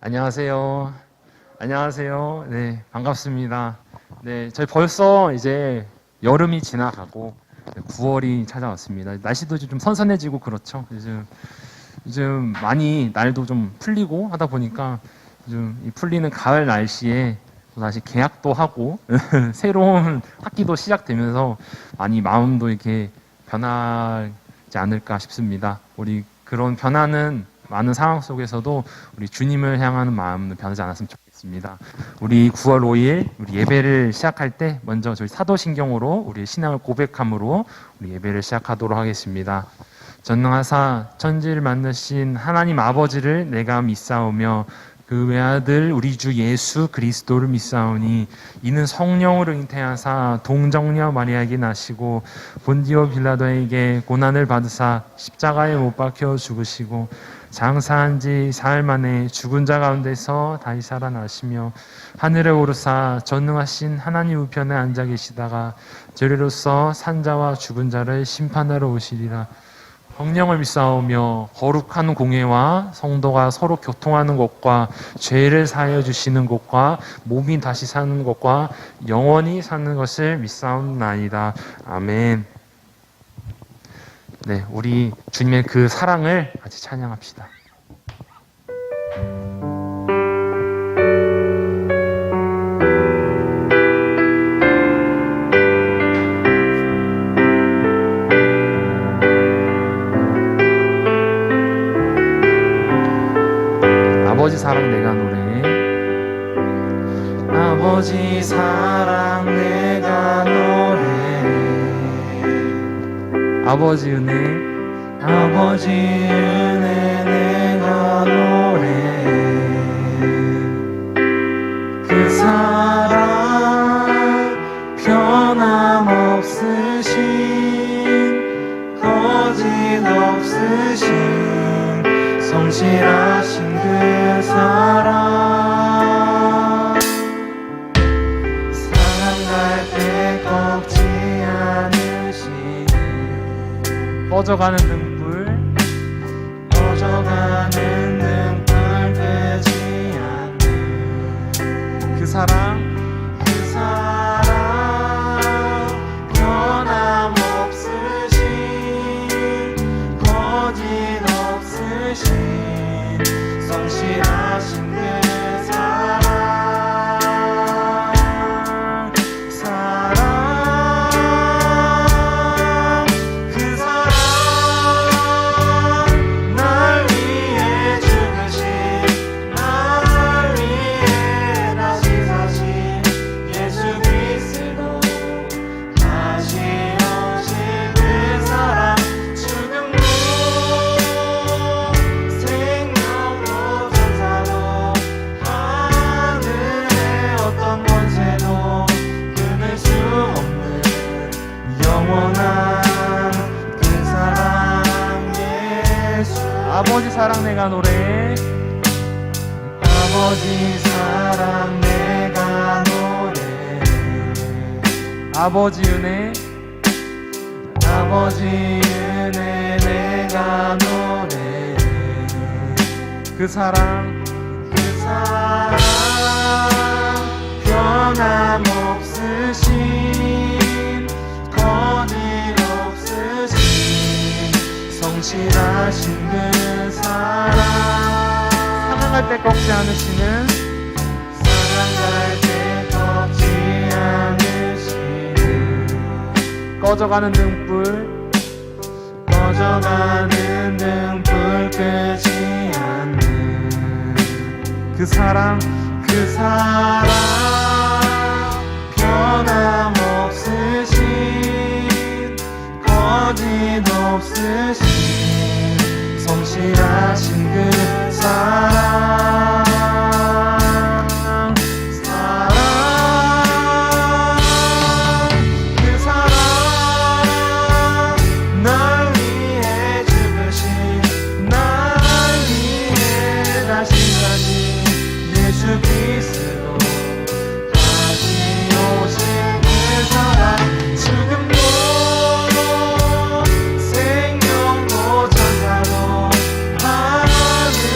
안녕하세요. 안녕하세요. 네, 반갑습니다. 네, 저희 벌써 이제 여름이 지나가고 9월이 찾아왔습니다. 날씨도 좀 선선해지고 그렇죠. 요즘 많이 날도 좀 풀리고 하다 보니까 요즘 이 풀리는 가을 날씨에 또 다시 개학도 하고 새로운 학기도 시작되면서 많이 마음도 이렇게 변하지 않을까 싶습니다. 우리 그런 변화는 많은 상황 속에서도 우리 주님을 향하는 마음은 변하지 않았으면 좋겠습니다. 우리 9월 5일 우리 예배를 시작할 때 먼저 저희 사도신경으로 우리 신앙을 고백함으로 우리 예배를 시작하도록 하겠습니다. 전능하사 천지를 만드신 하나님 아버지를 내가 믿사오며 그 외아들 우리 주 예수 그리스도를 믿사오니 이는 성령으로 잉태하사 동정녀 마리아에게 나시고 본디오 빌라도에게 고난을 받으사 십자가에 못 박혀 죽으시고 장사한 지 사흘 만에 죽은 자 가운데서 다시 살아나시며 하늘에 오르사 전능하신 하나님 우편에 앉아 계시다가 저리로서 산자와 죽은 자를 심판하러 오시리라. 성령을 믿사오며 거룩한 공회와 성도가 서로 교통하는 것과 죄를 사하여 주시는 것과 몸이 다시 사는 것과 영원히 사는 것을 믿사옵나이다. 아멘. 네, 우리 주님의 그 사랑을 같이 찬양합시다. 아버지 사랑 내가 노래. 아버지 사랑 내가 노래. 아버지 은혜. 아버지 은혜 내가 노래. 그 사랑 변함없으신 거짓 없으신 성실하신 그 사랑 사랑할 때 꺾지 않으시니 꺼져가는 등불 끄지 않는 그 사랑 변함없으신 거짓 없으신 성실하신 그 날 위해 죽으신 날 위해 다시 사신 예수 그리스도 다시 오실 그 사랑 죽음도 생명도 천사도 하늘의 어떤 권세도 끊을 수 없는 영원한 그 사랑 예수. 아버지 사랑 내가 노래. 아버지 사랑 내가 노래. 아버지 은혜. 아버지 은혜 내가 노래. 그 사랑 변함없으신 거짓 없으신 성실하신 그 사랑 사랑할 때 꺾지 않으시는 꺼져가는 등불 끄지 않는 그 사랑 변함없으신 거짓 없으신 성실하신 그 사랑 날 위해 죽으신 날 위해 다시 사신 예수 그리스도 다시 오신 그 사랑 죽음도 생명도 천사도 하늘의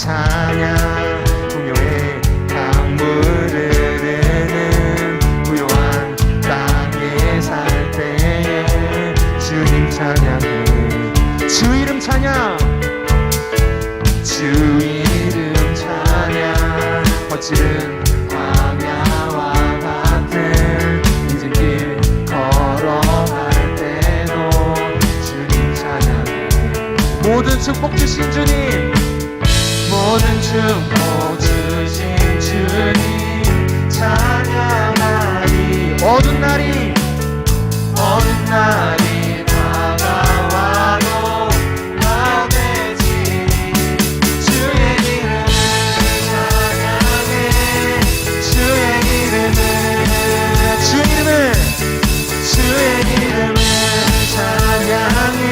찬양 풍요의 강물을 흐르는 부요한 땅에 살 때에 주님 찬양해 주 이름 찬양 주 이름 찬양 거칠은 광야와 같은 인생길 걸어갈 때도 주님 찬양해 모든 축복 주신 주님 모든 축복 주신 주님 찬양하리 어두운 날이 다가와도 마음에 지니 주의 이름을 찬양해 주의 이름을 찬양해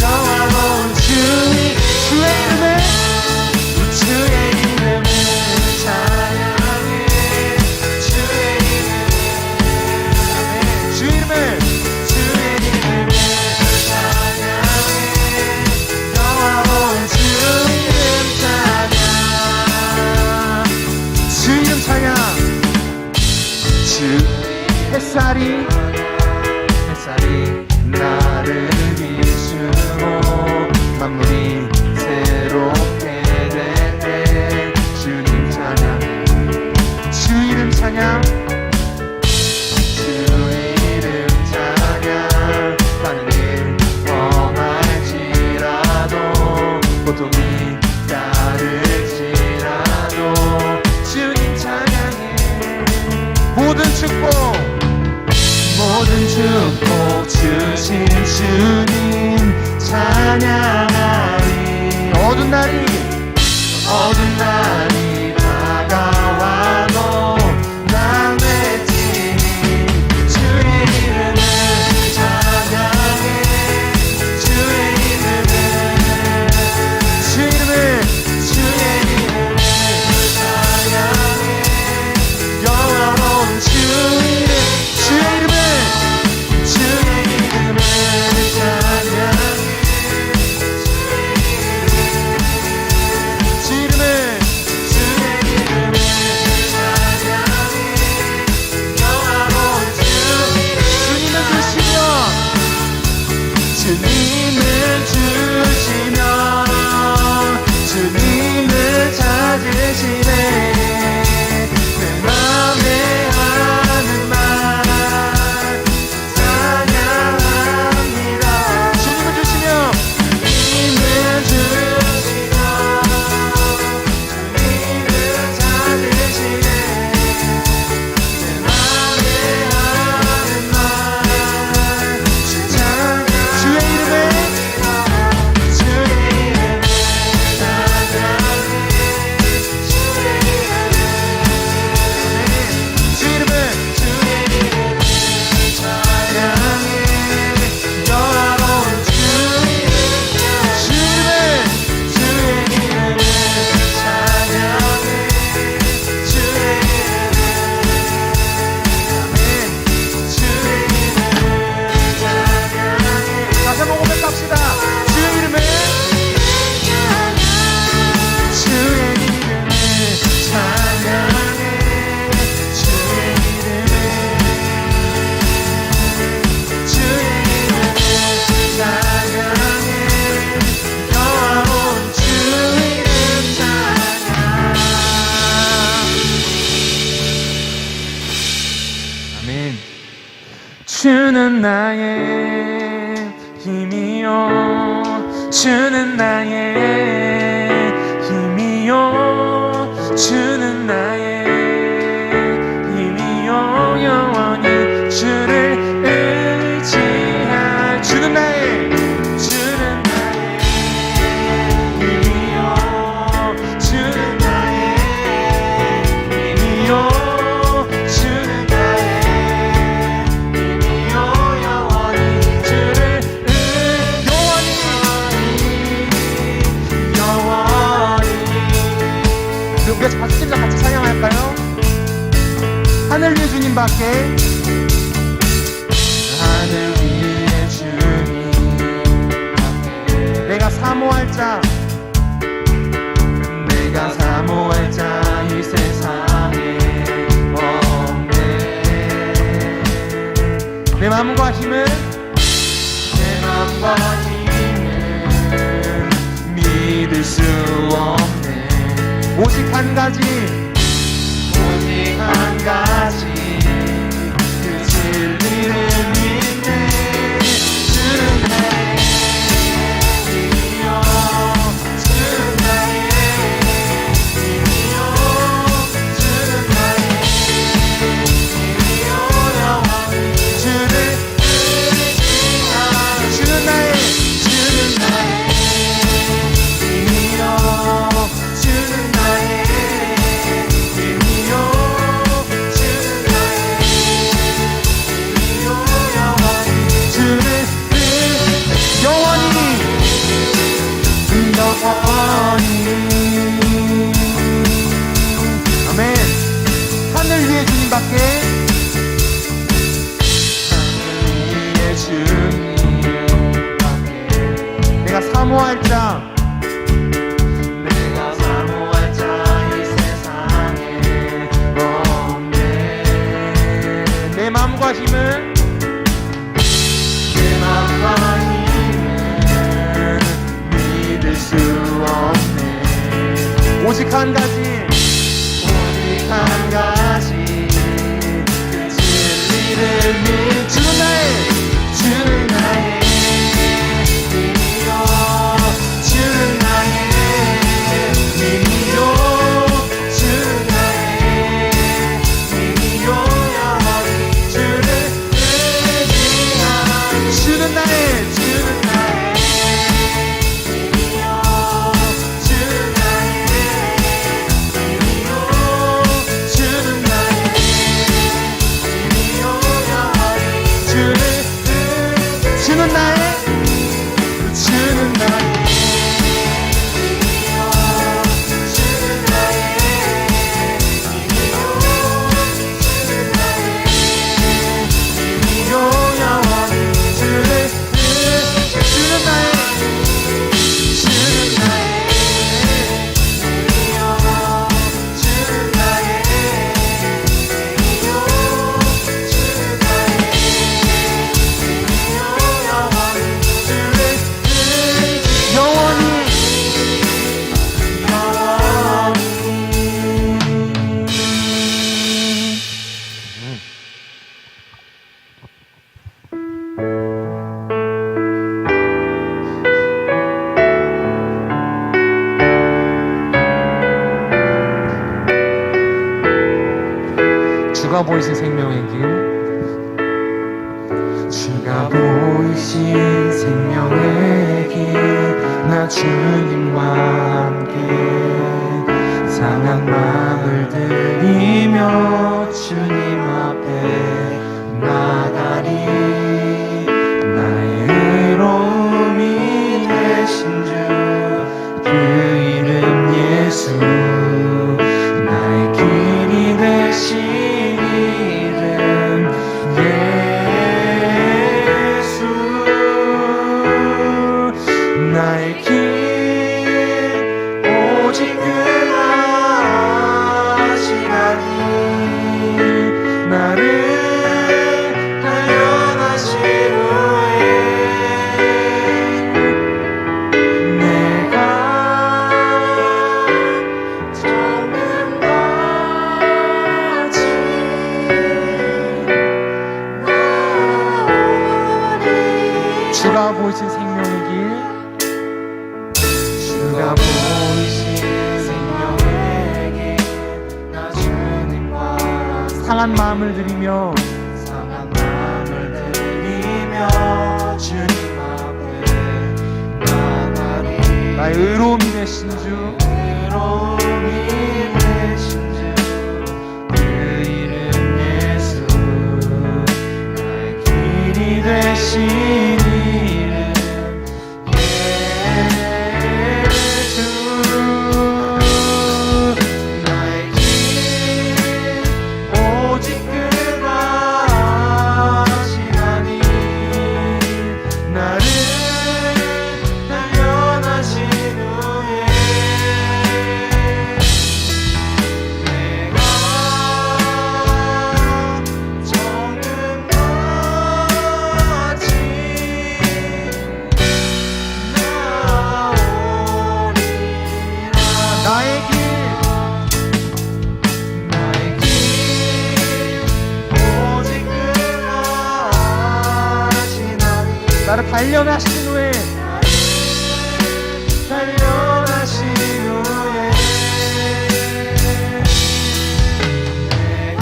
영화로운 주의 이름을 찬양해 주의 이름을 영화로운 주 이름 찬양 주 햇살이 나를 비추고 만물이 새롭게 될 때 주님 찬양 주 이름 찬양 주 이름 찬양 가는 길 험할지라도 고통이 따를지라도 주님 찬양해 모든 축복 주신 주님 찬양하리 어두운 날이 다가와도 난 외치니 주의 이름을 찬양해 주의 이름을 찬양해 영화로운 주의 이름을 주님을 찾으시네 내 맘에 하는 말 찬양합니다 주님을 주시며 주님을 찾으시네 내 맘에 하는 말 주의 이름을 주는 나의 힘이요 주는 나의 힘이요 주는 나의 힘이요 영원히 주를 의지할 주는 나의 힘이요 주는 나의 힘이요 박수팀과 같이 찬양할까요? 하늘 위의 주님밖에 하늘 위의 주님밖에 내가 사모할 자 사모할 자 이 세상에 없네. 내 마음과 힘은 믿을 수 없네. 오직 한 가지 그 진리를 믿네. 주는 나의 힘이요, 주는 나의 힘이요, 주는 나의 힘이요, 영원히 주는 의지하는 주는 나의 힘이요, 주는 나의 힘이요, 주는 나의 힘이요, 영원히 주는 영원히 아멘. 하늘 위에 주님밖에, 하늘 위에 주님밖에 내가 사모할 자 이 세상에 없네. 내 마음과 힘은 믿을 수 없네. 오직 한 가지 그 진리를 믿 주는 나의 힘이요, 주는 나의 힘이요, 주는 나의 힘이요, 영원히 주는 의지하는 주는 나의 주가 보이신 생명의 길, 주가 보이신 생명의 길, 나 주님과 함께 상한 마음을 들이며 주님 앞에 나가리. 나의 의로움이 되신 주, 그 이름 예수, 나의 길이 되신 나의 길 오직 그하시나니, 나를 단련하신 후에 내가 정금같이 나오리. 주가 보이신 생명의 길, 주가 보이신 생명의 길, 나 주님과 상한 마음을 드리며 주님 앞에 나가리. 나의 의로움이 되신 주, 의로움이 되신 주, 그 이름 예수, 나의 길이 되신 단련하신 후에 단련하신 후에 내가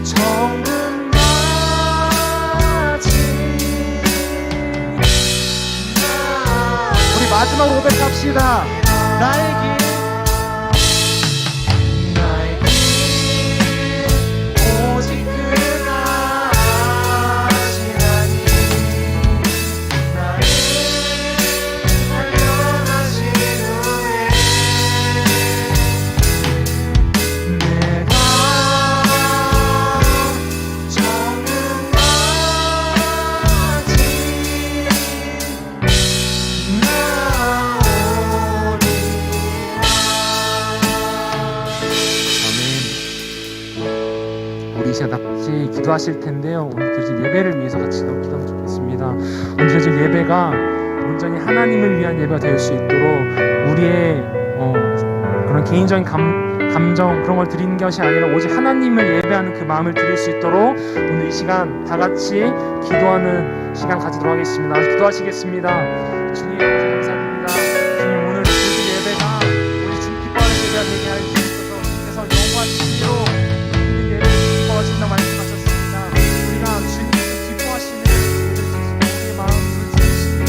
정금같이 우리 마지막으로 고백합시다. 나의 길 우리 이제 같이 기도하실 텐데요. 오늘 드릴 예배를 위해서 같이 기도하면 좋겠습니다. 오늘 드릴 예배가 온전히 하나님을 위한 예배가 될 수 있도록 우리의 그런 개인적인 감정 그런 걸 드리는 것이 아니라 오직 하나님을 예배하는 그 마음을 드릴 수 있도록 오늘 이 시간 다 같이 기도하는 시간 가지도록 하겠습니다. 기도하시겠습니다. 주님 감사드립니다. 주님 오늘 드릴 예배가 우리 주님 기뻐하는 예배가 되게 하여 주셔서 주님께서 영원한 진리로 기뻐하신다 말씀하셨습니다. 우리가 주님께서 기뻐하시는 우리의 마음을 진심이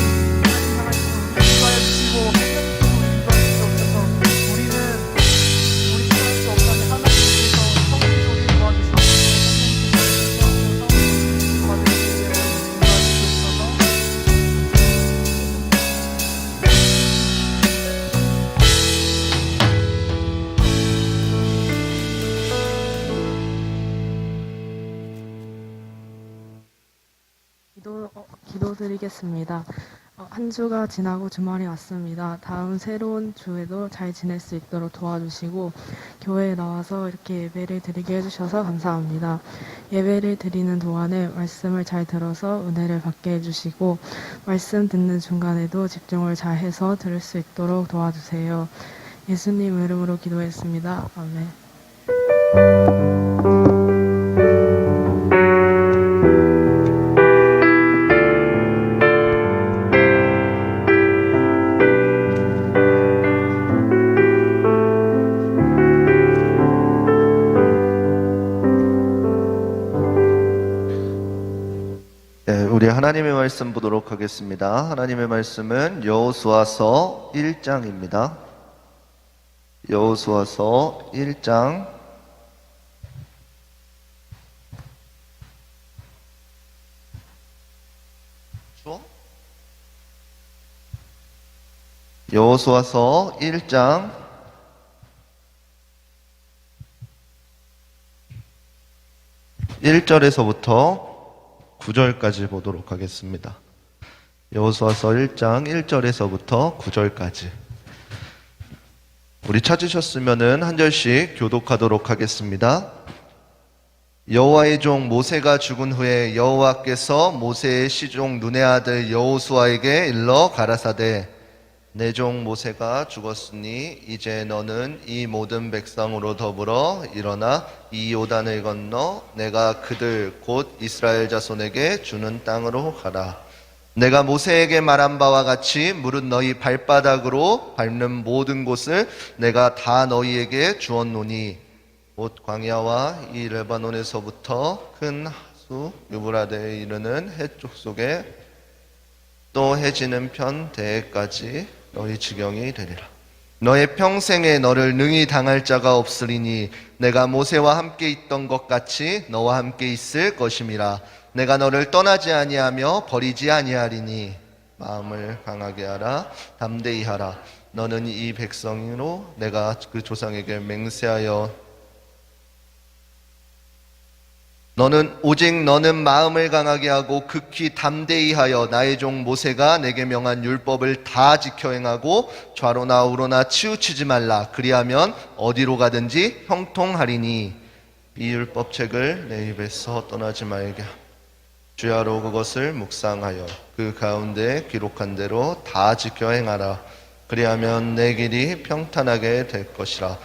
향하시고 우리 기뻐하여 주시고 하나님께서 우리 기도하여 주셔서 우리는 우리 생각할 수 없다는 하나님께서 성령으로 우리 도와주시고 기도드리겠습니다. 한 주가 지나고 주말이 왔습니다. 다음 새로운 주에도 잘 지낼 수 있도록 도와주시고 교회에 나와서 이렇게 예배를 드리게 해주셔서 감사합니다. 예배를 드리는 동안에 말씀을 잘 들어서 은혜를 받게 해주시고 말씀 듣는 중간에도 집중을 잘 해서 들을 수 있도록 도와주세요. 예수님 이름으로 기도했습니다. 아멘. 우리 하나님의 말씀 보도록 하겠습니다. 하나님의 말씀은 여호수아서 1장입니다. 여호수아서 1장 여호수아서 1장 1절에서부터 9절까지 보도록 하겠습니다. 여호수아서 1장 1절에서부터 9절까지. 우리 찾으셨으면은 한 절씩 교독하도록 하겠습니다. 여호와의 종 모세가 죽은 후에 여호와께서 모세의 시종 눈의 아들 여호수아에게 일러 가라사대 내 종 모세가 죽었으니 이제 너는 이 모든 백성으로 더불어 일어나 이 요단을 건너 내가 그들 곧 이스라엘 자손에게 주는 땅으로 가라. 내가 모세에게 말한 바와 같이 무릇 너희 발바닥으로 밟는 모든 곳을 내가 다 너희에게 주었노니 곧 광야와 이 레바논에서부터 큰 하수 유브라데에 이르는 해쪽 속에 또 해지는 편 대해까지 너희 지경이 되리라. 너의 평생에 너를 능히 당할 자가 없으리니 내가 모세와 함께 있던 것 같이 너와 함께 있을 것임이라. 내가 너를 떠나지 아니하며 버리지 아니하리니 마음을 강하게 하라. 담대히 하라. 너는 이 백성으로 내가 그 조상에게 맹세하여 너는 마음을 강하게 하고 극히 담대히 하여 나의 종 모세가 내게 명한 율법을 다 지켜 행하고 좌로나 우로나 치우치지 말라. 그리하면 어디로 가든지 형통하리니 이 율법책을 내 입에서 떠나지 말게 주야로 그것을 묵상하여 그 가운데 기록한 대로 다 지켜 행하라. 그리하면 내 길이 평탄하게 될 것이라.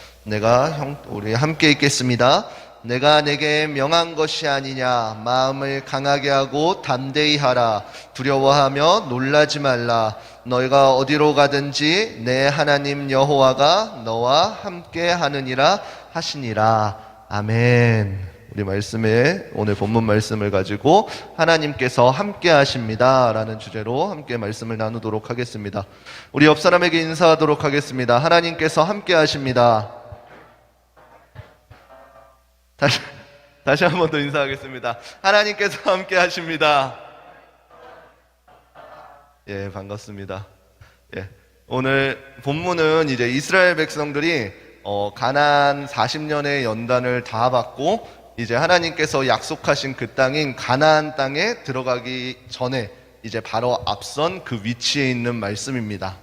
우리 함께 읽겠습니다. 내가 내게 명한 것이 아니냐. 마음을 강하게 하고 담대히 하라. 두려워하며 놀라지 말라. 너희가 어디로 가든지 내 하나님 여호와가 너와 함께 하느니라 하시니라. 아멘. 우리 말씀에 오늘 본문 말씀을 가지고 하나님께서 함께 하십니다 라는 주제로 함께 말씀을 나누도록 하겠습니다. 우리 옆 사람에게 인사하도록 하겠습니다. 하나님께서 함께 하십니다. 다시 한 번 더 인사하겠습니다. 하나님께서 함께 하십니다. 예, 반갑습니다. 예, 오늘 본문은 이제 이스라엘 백성들이 가나안 40년의 연단을 다 받고 이제 하나님께서 약속하신 그 땅인 가나안 땅에 들어가기 전에 이제 바로 앞선 그 위치에 있는 말씀입니다.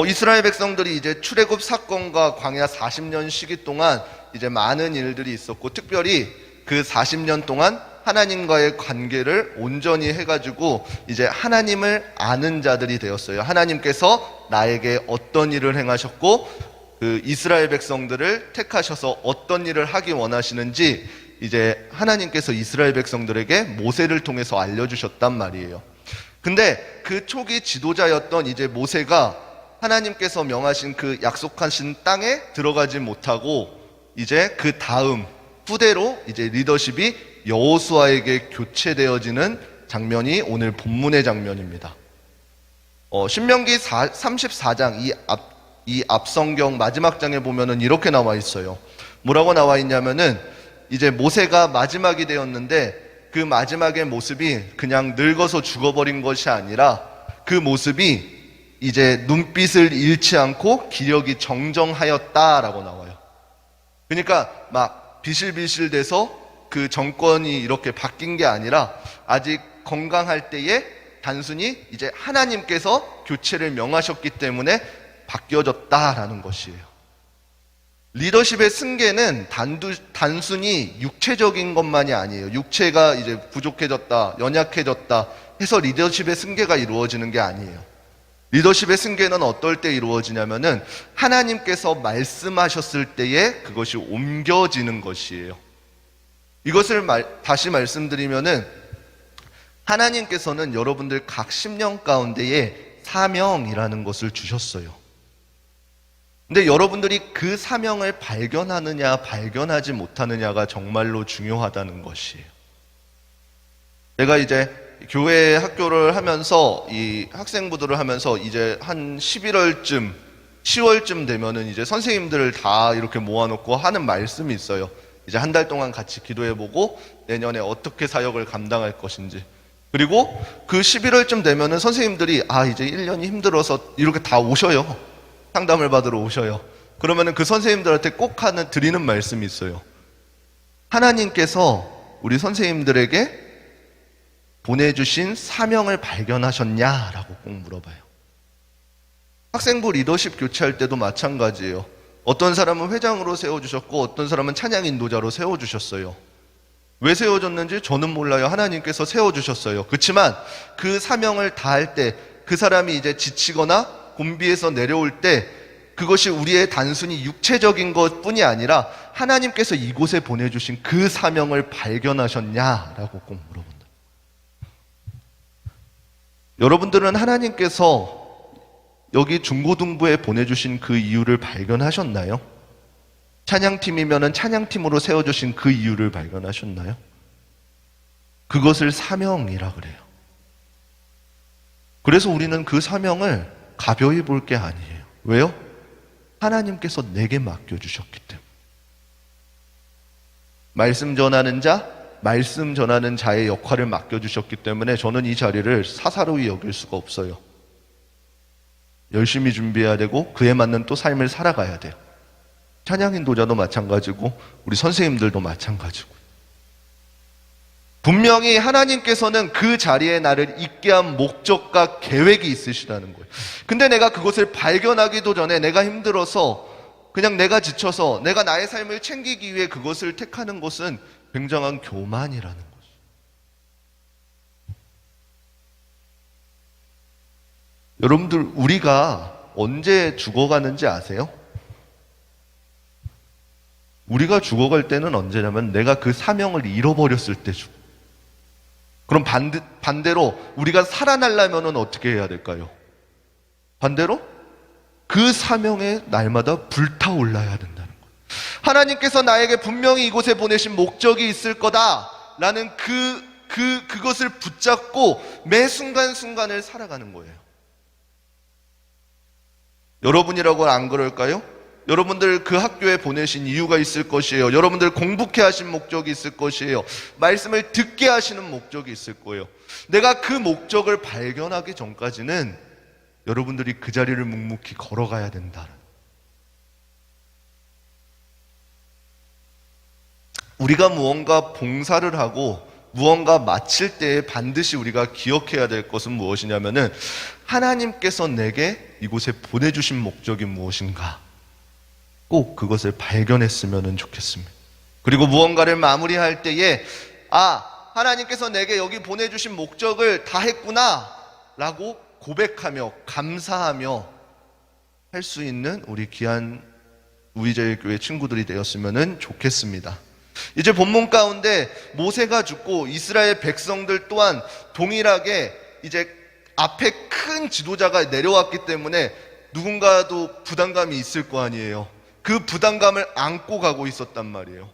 이스라엘 백성들이 이제 출애굽 사건과 광야 40년 시기 동안 이제 많은 일들이 있었고, 특별히 그 40년 동안 하나님과의 관계를 온전히 해가지고 이제 하나님을 아는 자들이 되었어요. 하나님께서 나에게 어떤 일을 행하셨고 그 이스라엘 백성들을 택하셔서 어떤 일을 하기 원하시는지 이제 하나님께서 이스라엘 백성들에게 모세를 통해서 알려주셨단 말이에요. 근데 그 초기 지도자였던 이제 모세가 하나님께서 명하신 그 약속하신 땅에 들어가지 못하고 이제 그 다음 후대로 이제 리더십이 여호수아에게 교체되어지는 장면이 오늘 본문의 장면입니다. 신명기 34장 이 앞성경 마지막 장에 보면은 이렇게 나와 있어요. 뭐라고 나와 있냐면은 이제 모세가 마지막이 되었는데 그 마지막의 모습이 그냥 늙어서 죽어버린 것이 아니라 그 모습이 이제 눈빛을 잃지 않고 기력이 정정하였다라고 나와요. 그러니까 막 비실비실돼서 그 정권이 이렇게 바뀐 게 아니라 아직 건강할 때에 단순히 이제 하나님께서 교체를 명하셨기 때문에 바뀌어졌다라는 것이에요. 리더십의 승계는 단순히 육체적인 것만이 아니에요. 육체가 이제 부족해졌다, 연약해졌다 해서 리더십의 승계가 이루어지는 게 아니에요. 리더십의 승계는 어떨 때 이루어지냐면은 하나님께서 말씀하셨을 때에 그것이 옮겨지는 것이에요. 이것을 다시 말씀드리면은 하나님께서는 여러분들 각 심령 가운데에 사명이라는 것을 주셨어요. 근데 여러분들이 그 사명을 발견하느냐 발견하지 못하느냐가 정말로 중요하다는 것이에요. 제가 이제 교회 학교를 하면서 이 학생부들을 하면서 이제 한 11월쯤 10월쯤 되면은 이제 선생님들을 다 이렇게 모아놓고 하는 말씀이 있어요. 이제 한 달 동안 같이 기도해보고 내년에 어떻게 사역을 감당할 것인지. 그리고 그 11월쯤 되면은 선생님들이 이제 1년이 힘들어서 이렇게 다 오셔요. 상담을 받으러 오셔요. 그러면은 그 선생님들한테 꼭 드리는 말씀이 있어요. 하나님께서 우리 선생님들에게 보내주신 사명을 발견하셨냐라고 꼭 물어봐요. 학생부 리더십 교체할 때도 마찬가지예요. 어떤 사람은 회장으로 세워주셨고 어떤 사람은 찬양 인도자로 세워주셨어요. 왜 세워줬는지 저는 몰라요. 하나님께서 세워주셨어요. 그렇지만 그 사명을 다할 때 그 사람이 이제 지치거나 곤비에서 내려올 때 그것이 우리의 단순히 육체적인 것뿐이 아니라 하나님께서 이곳에 보내주신 그 사명을 발견하셨냐라고 꼭 물어본다. 여러분들은 하나님께서 여기 중고등부에 보내주신 그 이유를 발견하셨나요? 찬양팀이면은 찬양팀으로 세워주신 그 이유를 발견하셨나요? 그것을 사명이라 그래요. 그래서 우리는 그 사명을 가벼이 볼 게 아니에요. 왜요? 하나님께서 내게 맡겨주셨기 때문에. 말씀 전하는 자, 말씀 전하는 자의 역할을 맡겨주셨기 때문에 저는 이 자리를 사사로이 여길 수가 없어요. 열심히 준비해야 되고 그에 맞는 또 삶을 살아가야 돼요. 찬양 인도자도 마찬가지고 우리 선생님들도 마찬가지고. 분명히 하나님께서는 그 자리에 나를 있게 한 목적과 계획이 있으시다는 거예요. 근데 내가 그것을 발견하기도 전에 내가 힘들어서 그냥 내가 지쳐서 내가 나의 삶을 챙기기 위해 그것을 택하는 것은 굉장한 교만이라는 거죠. 여러분들 우리가 언제 죽어가는지 아세요? 우리가 죽어갈 때는 언제냐면 내가 그 사명을 잃어버렸을 때 죽어. 그럼 반대로 우리가 살아나려면 어떻게 해야 될까요? 반대로 그 사명에 날마다 불타올라야 된다는 거예요. 하나님께서 나에게 분명히 이곳에 보내신 목적이 있을 거다라는 그것을 붙잡고 매 순간순간을 살아가는 거예요. 여러분이라고는 안 그럴까요? 여러분들 그 학교에 보내신 이유가 있을 것이에요. 여러분들 공부케 하신 목적이 있을 것이에요. 말씀을 듣게 하시는 목적이 있을 거예요. 내가 그 목적을 발견하기 전까지는 여러분들이 그 자리를 묵묵히 걸어가야 된다. 우리가 무언가 봉사를 하고 무언가 마칠 때에 반드시 우리가 기억해야 될 것은 무엇이냐면은 하나님께서 내게 이곳에 보내주신 목적이 무엇인가, 꼭 그것을 발견했으면 좋겠습니다. 그리고 무언가를 마무리할 때에 하나님께서 내게 여기 보내주신 목적을 다 했구나 라고 고백하며 감사하며 할 수 있는 우리 귀한 우리제일교회 친구들이 되었으면 좋겠습니다. 이제 본문 가운데 모세가 죽고 이스라엘 백성들 또한 동일하게 이제 앞에 큰 지도자가 내려왔기 때문에 누군가도 부담감이 있을 거 아니에요. 그 부담감을 안고 가고 있었단 말이에요.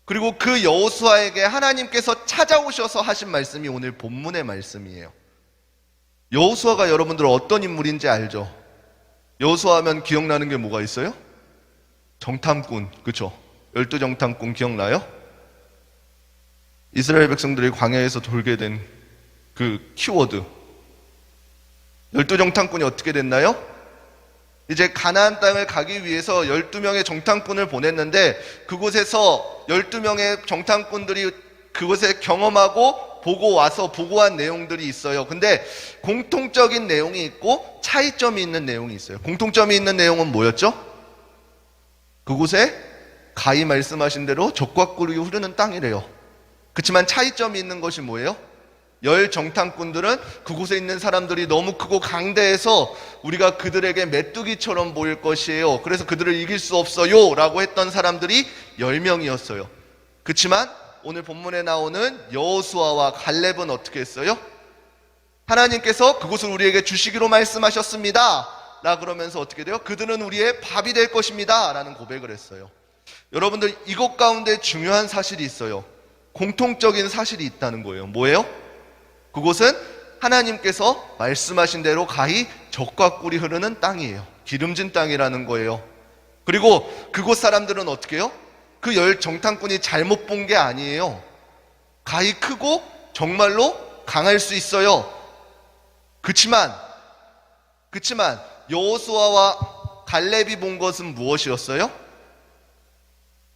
그리고 그 여호수아에게 하나님께서 찾아오셔서 하신 말씀이 오늘 본문의 말씀이에요. 여호수아가 여러분들 어떤 인물인지 알죠? 여호수아 하면 기억나는 게 뭐가 있어요? 정탐꾼, 그렇죠? 12정탐꾼 기억나요? 이스라엘 백성들이 광야에서 돌게 된 그 키워드. 12정탐꾼이 어떻게 됐나요? 이제 가나안 땅을 가기 위해서 12명의 정탐꾼을 보냈는데 그곳에서 12명의 정탐꾼들이 그곳에 경험하고 보고 와서 보고한 내용들이 있어요. 근데 공통적인 내용이 있고 차이점이 있는 내용이 있어요. 공통점이 있는 내용은 뭐였죠? 그곳에 가히 말씀하신 대로 젖과 꿀이 흐르는 땅이래요. 그렇지만 차이점이 있는 것이 뭐예요? 10 정탐꾼들은 그곳에 있는 사람들이 너무 크고 강대해서 우리가 그들에게 메뚜기처럼 보일 것이에요. 그래서 그들을 이길 수 없어요 라고 했던 사람들이 10명이었어요. 그렇지만 오늘 본문에 나오는 여호수아와 갈렙은 어떻게 했어요? 하나님께서 그곳을 우리에게 주시기로 말씀하셨습니다 라 그러면서 어떻게 돼요? 그들은 우리의 밥이 될 것입니다 라는 고백을 했어요. 여러분들 이것 가운데 중요한 사실이 있어요. 공통적인 사실이 있다는 거예요. 뭐예요? 그곳은 하나님께서 말씀하신 대로 가히 젖과 꿀이 흐르는 땅이에요. 기름진 땅이라는 거예요. 그리고 그곳 사람들은 어떻게 해요? 그 10 정탐꾼이 잘못 본 게 아니에요. 가히 크고 정말로 강할 수 있어요. 그치만 여호수아와 갈렙이 본 것은 무엇이었어요?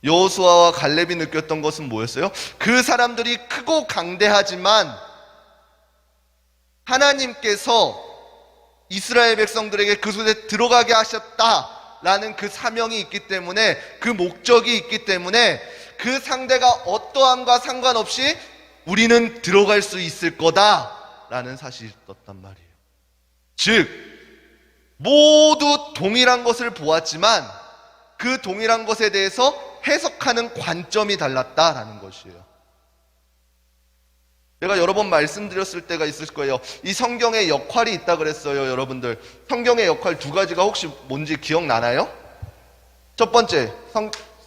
여호수아와 갈렙이 느꼈던 것은 뭐였어요? 그 사람들이 크고 강대하지만 하나님께서 이스라엘 백성들에게 그곳에 들어가게 하셨다라는 그 사명이 있기 때문에, 그 목적이 있기 때문에 그 상대가 어떠함과 상관없이 우리는 들어갈 수 있을 거다라는 사실이 있었단 말이에요. 즉 모두 동일한 것을 보았지만 그 동일한 것에 대해서 해석하는 관점이 달랐다라는 것이에요. 제가 여러 번 말씀드렸을 때가 있을 거예요. 이 성경에 역할이 있다 그랬어요. 여러분들 성경의 역할 두 가지가 혹시 뭔지 기억나나요? 첫 번째,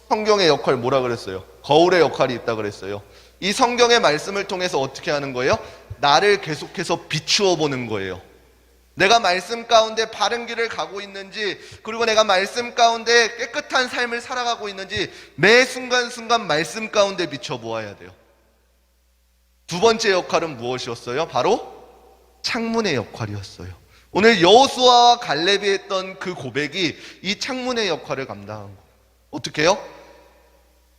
성경의 역할 뭐라 그랬어요? 거울의 역할이 있다 그랬어요. 이 성경의 말씀을 통해서 어떻게 하는 거예요? 나를 계속해서 비추어 보는 거예요. 내가 말씀 가운데 바른 길을 가고 있는지, 그리고 내가 말씀 가운데 깨끗한 삶을 살아가고 있는지 매 순간순간 말씀 가운데 비춰보아야 돼요. 두 번째 역할은 무엇이었어요? 바로 창문의 역할이었어요. 오늘 여호수아와 갈렙이 했던 그 고백이 이 창문의 역할을 감당한 거예요. 어떻게 해요?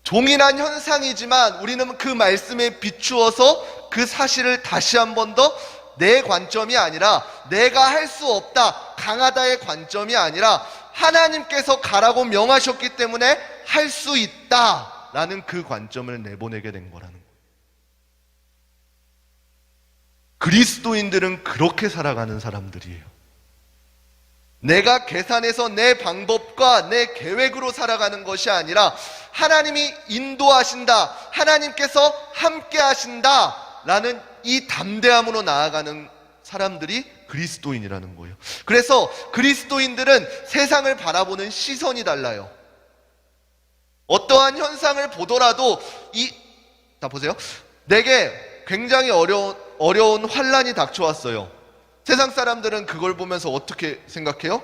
동일한 현상이지만 우리는 그 말씀에 비추어서 그 사실을 다시 한 번 더 내 관점이 아니라 내가 할 수 없다, 강하다의 관점이 아니라 하나님께서 가라고 명하셨기 때문에 할 수 있다라는 그 관점을 내보내게 된 거라는 거예요. 그리스도인들은 그렇게 살아가는 사람들이에요. 내가 계산해서 내 방법과 내 계획으로 살아가는 것이 아니라 하나님이 인도하신다, 하나님께서 함께 하신다 라는 이 담대함으로 나아가는 사람들이 그리스도인이라는 거예요. 그래서 그리스도인들은 세상을 바라보는 시선이 달라요. 어떠한 현상을 보더라도 자 보세요. 내게 굉장히 어려운 환란이 닥쳐왔어요. 세상 사람들은 그걸 보면서 어떻게 생각해요?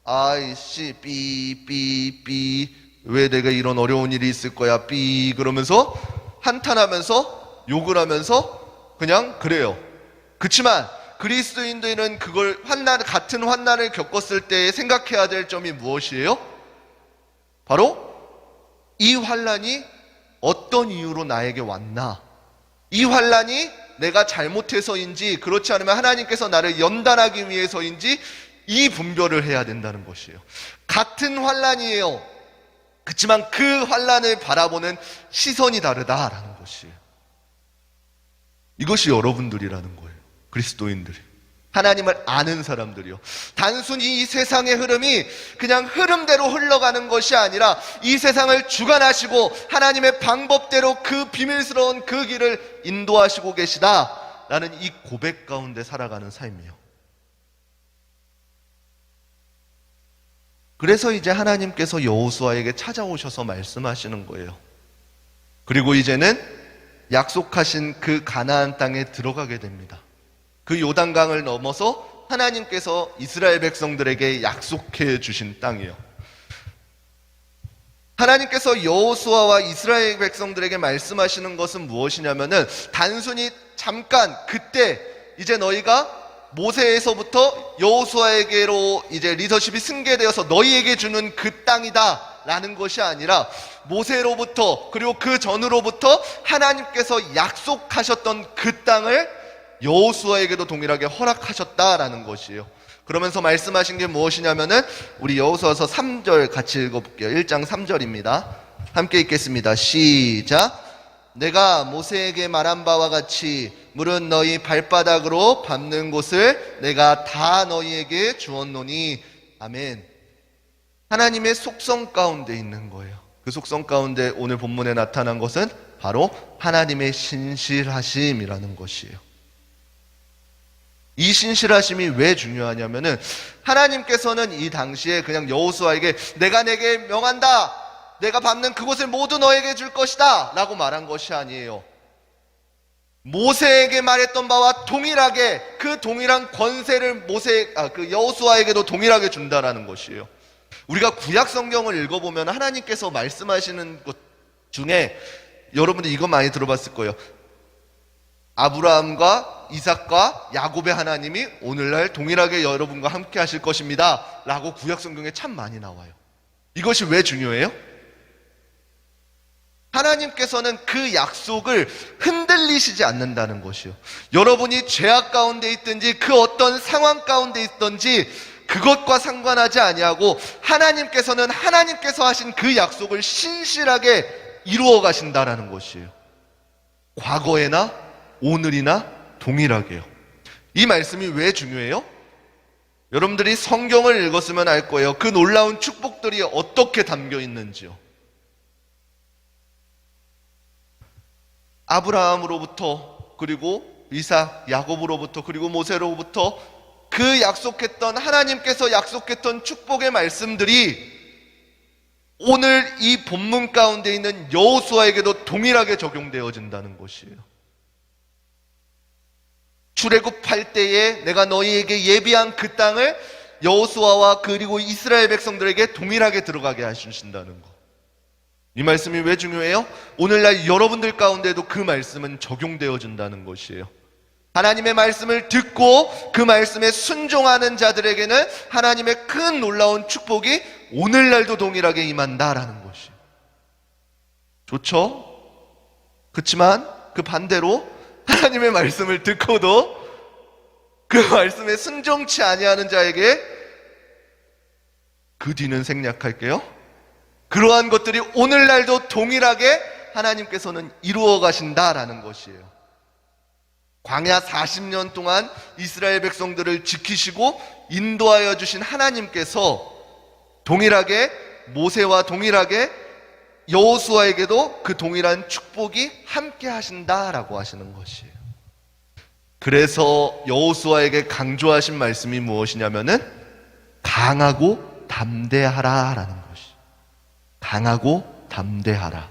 아이씨 삐 왜 내가 이런 어려운 일이 있을 거야 삐 그러면서 한탄하면서 욕을 하면서 그냥 그래요. 그렇지만 그리스도인들은 그걸 같은 환난을 겪었을 때 생각해야 될 점이 무엇이에요? 바로 이 환난이 어떤 이유로 나에게 왔나? 이 환난이 내가 잘못해서인지 그렇지 않으면 하나님께서 나를 연단하기 위해서인지 이 분별을 해야 된다는 것이에요. 같은 환난이에요. 그렇지만 그 환난을 바라보는 시선이 다르다라는 것이에요. 이것이 여러분들이라는 거예요. 그리스도인들이. 하나님을 아는 사람들이요. 단순히 이 세상의 흐름이 그냥 흐름대로 흘러가는 것이 아니라 이 세상을 주관하시고 하나님의 방법대로 그 비밀스러운 그 길을 인도하시고 계시다라는 이 고백 가운데 살아가는 삶이요. 그래서 이제 하나님께서 여호수아에게 찾아오셔서 말씀하시는 거예요. 그리고 이제는 약속하신 그 가나안 땅에 들어가게 됩니다. 그 요단강을 넘어서 하나님께서 이스라엘 백성들에게 약속해 주신 땅이요. 하나님께서 여호수아와 이스라엘 백성들에게 말씀하시는 것은 무엇이냐면은 단순히 잠깐 그때 이제 너희가 모세에서부터 여호수아에게로 이제 리더십이 승계되어서 너희에게 주는 그 땅이다 라는 것이 아니라 모세로부터 그리고 그 전으로부터 하나님께서 약속하셨던 그 땅을 여호수아에게도 동일하게 허락하셨다라는 것이에요. 그러면서 말씀하신 게 무엇이냐면은 우리 여호수아서 3절 같이 읽어볼게요. 1장 3절입니다. 함께 읽겠습니다. 시작. 내가 모세에게 말한 바와 같이 물은 너희 발바닥으로 밟는 곳을 내가 다 너희에게 주었노니 아멘. 하나님의 속성 가운데 있는 거예요. 그 속성 가운데 오늘 본문에 나타난 것은 바로 하나님의 신실하심이라는 것이에요. 이 신실하심이 왜 중요하냐면은 하나님께서는 이 당시에 그냥 여호수아에게 내가 내게 명한다, 내가 밟는 그곳을 모두 너에게 줄 것이다 라고 말한 것이 아니에요. 모세에게 말했던 바와 동일하게 그 동일한 권세를 그 여호수아에게도 동일하게 준다라는 것이에요. 우리가 구약 성경을 읽어보면 하나님께서 말씀하시는 것 중에 여러분들 이거 많이 들어봤을 거예요. 아브라함과 이삭과 야곱의 하나님이 오늘날 동일하게 여러분과 함께 하실 것입니다 라고 구약 성경에 참 많이 나와요. 이것이 왜 중요해요? 하나님께서는 그 약속을 흔들리시지 않는다는 것이요. 여러분이 죄악 가운데 있든지 그 어떤 상황 가운데 있든지 그것과 상관하지 아니하고 하나님께서는 하나님께서 하신 그 약속을 신실하게 이루어 가신다라는 것이에요. 과거에나 오늘이나 동일하게요. 이 말씀이 왜 중요해요? 여러분들이 성경을 읽었으면 알 거예요. 그 놀라운 축복들이 어떻게 담겨 있는지요. 아브라함으로부터 그리고 이삭, 야곱으로부터 그리고 모세로부터 그 약속했던 하나님께서 약속했던 축복의 말씀들이 오늘 이 본문 가운데 있는 여호수아에게도 동일하게 적용되어진다는 것이에요. 출애굽할 때에 내가 너희에게 예비한 그 땅을 여호수아와 그리고 이스라엘 백성들에게 동일하게 들어가게 하신다는 것. 이 말씀이 왜 중요해요? 오늘날 여러분들 가운데도 그 말씀은 적용되어진다는 것이에요. 하나님의 말씀을 듣고 그 말씀에 순종하는 자들에게는 하나님의 큰 놀라운 축복이 오늘날도 동일하게 임한다라는 것이에요. 좋죠? 그렇지만 그 반대로 하나님의 말씀을 듣고도 그 말씀에 순종치 아니하는 자에게 그 뒤는 생략할게요. 그러한 것들이 오늘날도 동일하게 하나님께서는 이루어 가신다라는 것이에요. 광야 40년 동안 이스라엘 백성들을 지키시고 인도하여 주신 하나님께서 동일하게 모세와 동일하게 여호수아에게도 그 동일한 축복이 함께 하신다라고 하시는 것이에요. 그래서 여호수아에게 강조하신 말씀이 무엇이냐면은 강하고 담대하라라는 것이. 강하고 담대하라.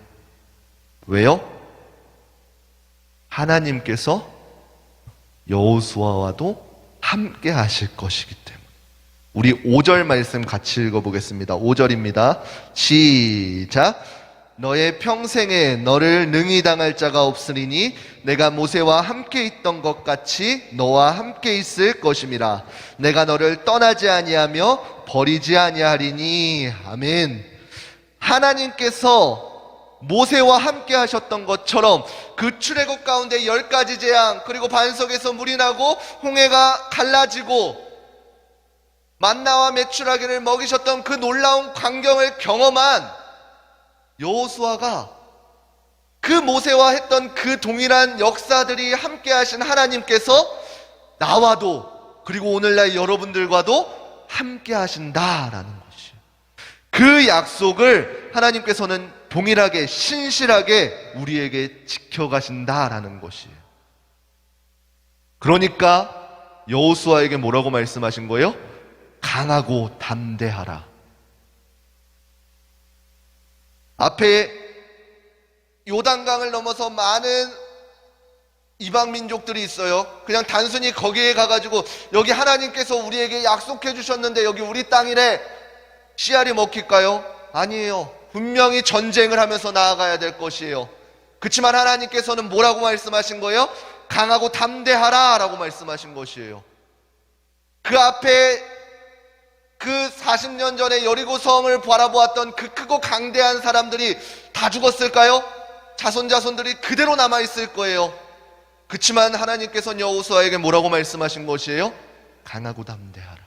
왜요? 하나님께서 여호수아와도 함께 하실 것이기 때문에. 우리 5절 말씀 같이 읽어보겠습니다. 5절입니다. 시작. 너의 평생에 너를 능히 당할 자가 없으리니 내가 모세와 함께 있던 것 같이 너와 함께 있을 것임이라. 내가 너를 떠나지 아니하며 버리지 아니하리니. 아멘. 하나님께서 모세와 함께 하셨던 것처럼 그 출애굽 가운데 10가지 재앙, 그리고 반석에서 물이 나고 홍해가 갈라지고 만나와 메추라기를 먹이셨던 그 놀라운 광경을 경험한 여호수아가 그 모세와 했던 그 동일한 역사들이 함께 하신 하나님께서 나와도, 그리고 오늘날 여러분들과도 함께 하신다라는 것이에요. 그 약속을 하나님께서는 동일하게 신실하게 우리에게 지켜가신다라는 것이에요. 그러니까 여호수아에게 뭐라고 말씀하신 거예요? 강하고 담대하라. 앞에 요단강을 넘어서 많은 이방 민족들이 있어요. 그냥 단순히 거기에 가가지고 여기 하나님께서 우리에게 약속해 주셨는데 여기 우리 땅이래, 씨알이 먹힐까요? 아니에요. 분명히 전쟁을 하면서 나아가야 될 것이에요. 그렇지만 하나님께서는 뭐라고 말씀하신 거예요? 강하고 담대하라 라고 말씀하신 것이에요. 그 앞에 그 40년 전에 여리고 성을 바라보았던 그 크고 강대한 사람들이 다 죽었을까요? 자손들이 그대로 남아있을 거예요. 그렇지만 하나님께서는 여호수아에게 뭐라고 말씀하신 것이에요? 강하고 담대하라.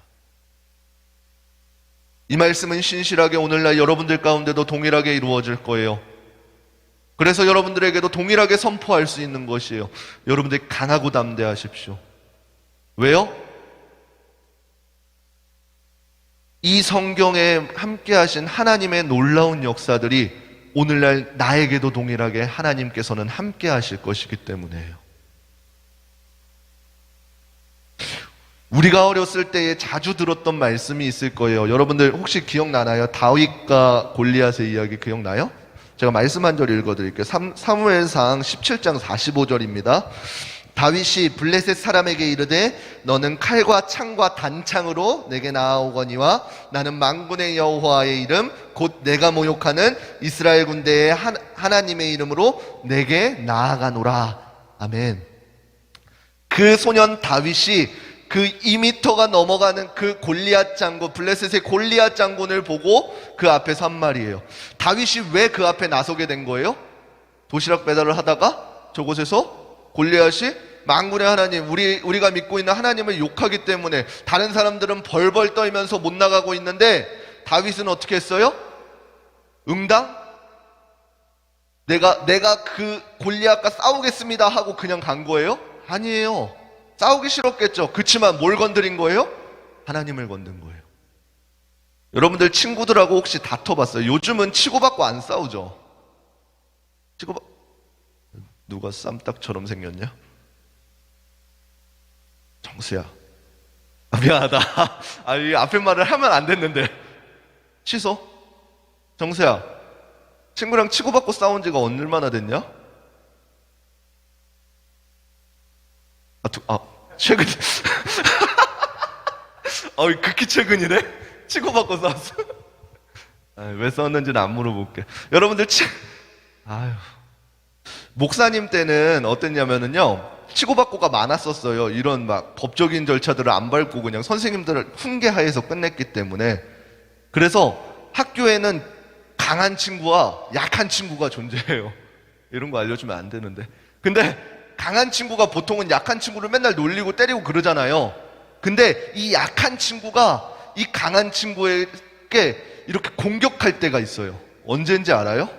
이 말씀은 신실하게 오늘날 여러분들 가운데도 동일하게 이루어질 거예요. 그래서 여러분들에게도 동일하게 선포할 수 있는 것이에요. 여러분들이 강하고 담대하십시오. 왜요? 이 성경에 함께 하신 하나님의 놀라운 역사들이 오늘날 나에게도 동일하게 하나님께서는 함께 하실 것이기 때문에요. 우리가 어렸을 때에 자주 들었던 말씀이 있을 거예요. 여러분들 혹시 기억나나요? 다윗과 골리앗의 이야기 기억나요? 제가 말씀 한 절 읽어드릴게요. 사무엘상 17장 45절입니다. 다윗이 블레셋 사람에게 이르되 너는 칼과 창과 단창으로 내게 나아오거니와 나는 만군의 여호와의 이름 곧 내가 모욕하는 이스라엘 군대의 하나님의 이름으로 내게 나아가노라. 아멘. 그 소년 다윗이 그 2m가 넘어가는 그 골리앗 장군, 블레셋의 골리앗 장군을 보고 그 앞에서 한 말이에요. 다윗이 왜 그 앞에 나서게 된 거예요? 도시락 배달을 하다가 저곳에서 골리앗이 만군의 하나님, 우리가 믿고 있는 하나님을 욕하기 때문에 다른 사람들은 벌벌 떨면서 못 나가고 있는데 다윗은 어떻게 했어요? 응당? 내가 그 골리앗과 싸우겠습니다 하고 그냥 간 거예요? 아니에요. 싸우기 싫었겠죠. 그렇지만 뭘 건드린 거예요? 하나님을 건든 거예요. 여러분들 친구들하고 혹시 다퉈봤어요? 요즘은 치고받고 안 싸우죠. 누가 쌈딱처럼 생겼냐? 정수야, 미안하다. 이 앞에 말을 하면 안 됐는데 취소. 정수야, 친구랑 치고받고 싸운 지가 얼마나 됐냐? 최근. 극히 최근이네? 치고받고 싸웠어. 왜 싸웠는지는 안 물어볼게. 여러분들 목사님 때는 어땠냐면은요, 치고받고가 많았었어요. 이런 막 법적인 절차들을 안 밟고 그냥 선생님들을 훈계하에서 끝냈기 때문에. 그래서 학교에는 강한 친구와 약한 친구가 존재해요. 이런 거 알려주면 안 되는데. 근데 강한 친구가 보통은 약한 친구를 맨날 놀리고 때리고 그러잖아요. 근데 이 약한 친구가 이 강한 친구에게 이렇게 공격할 때가 있어요. 언제인지 알아요?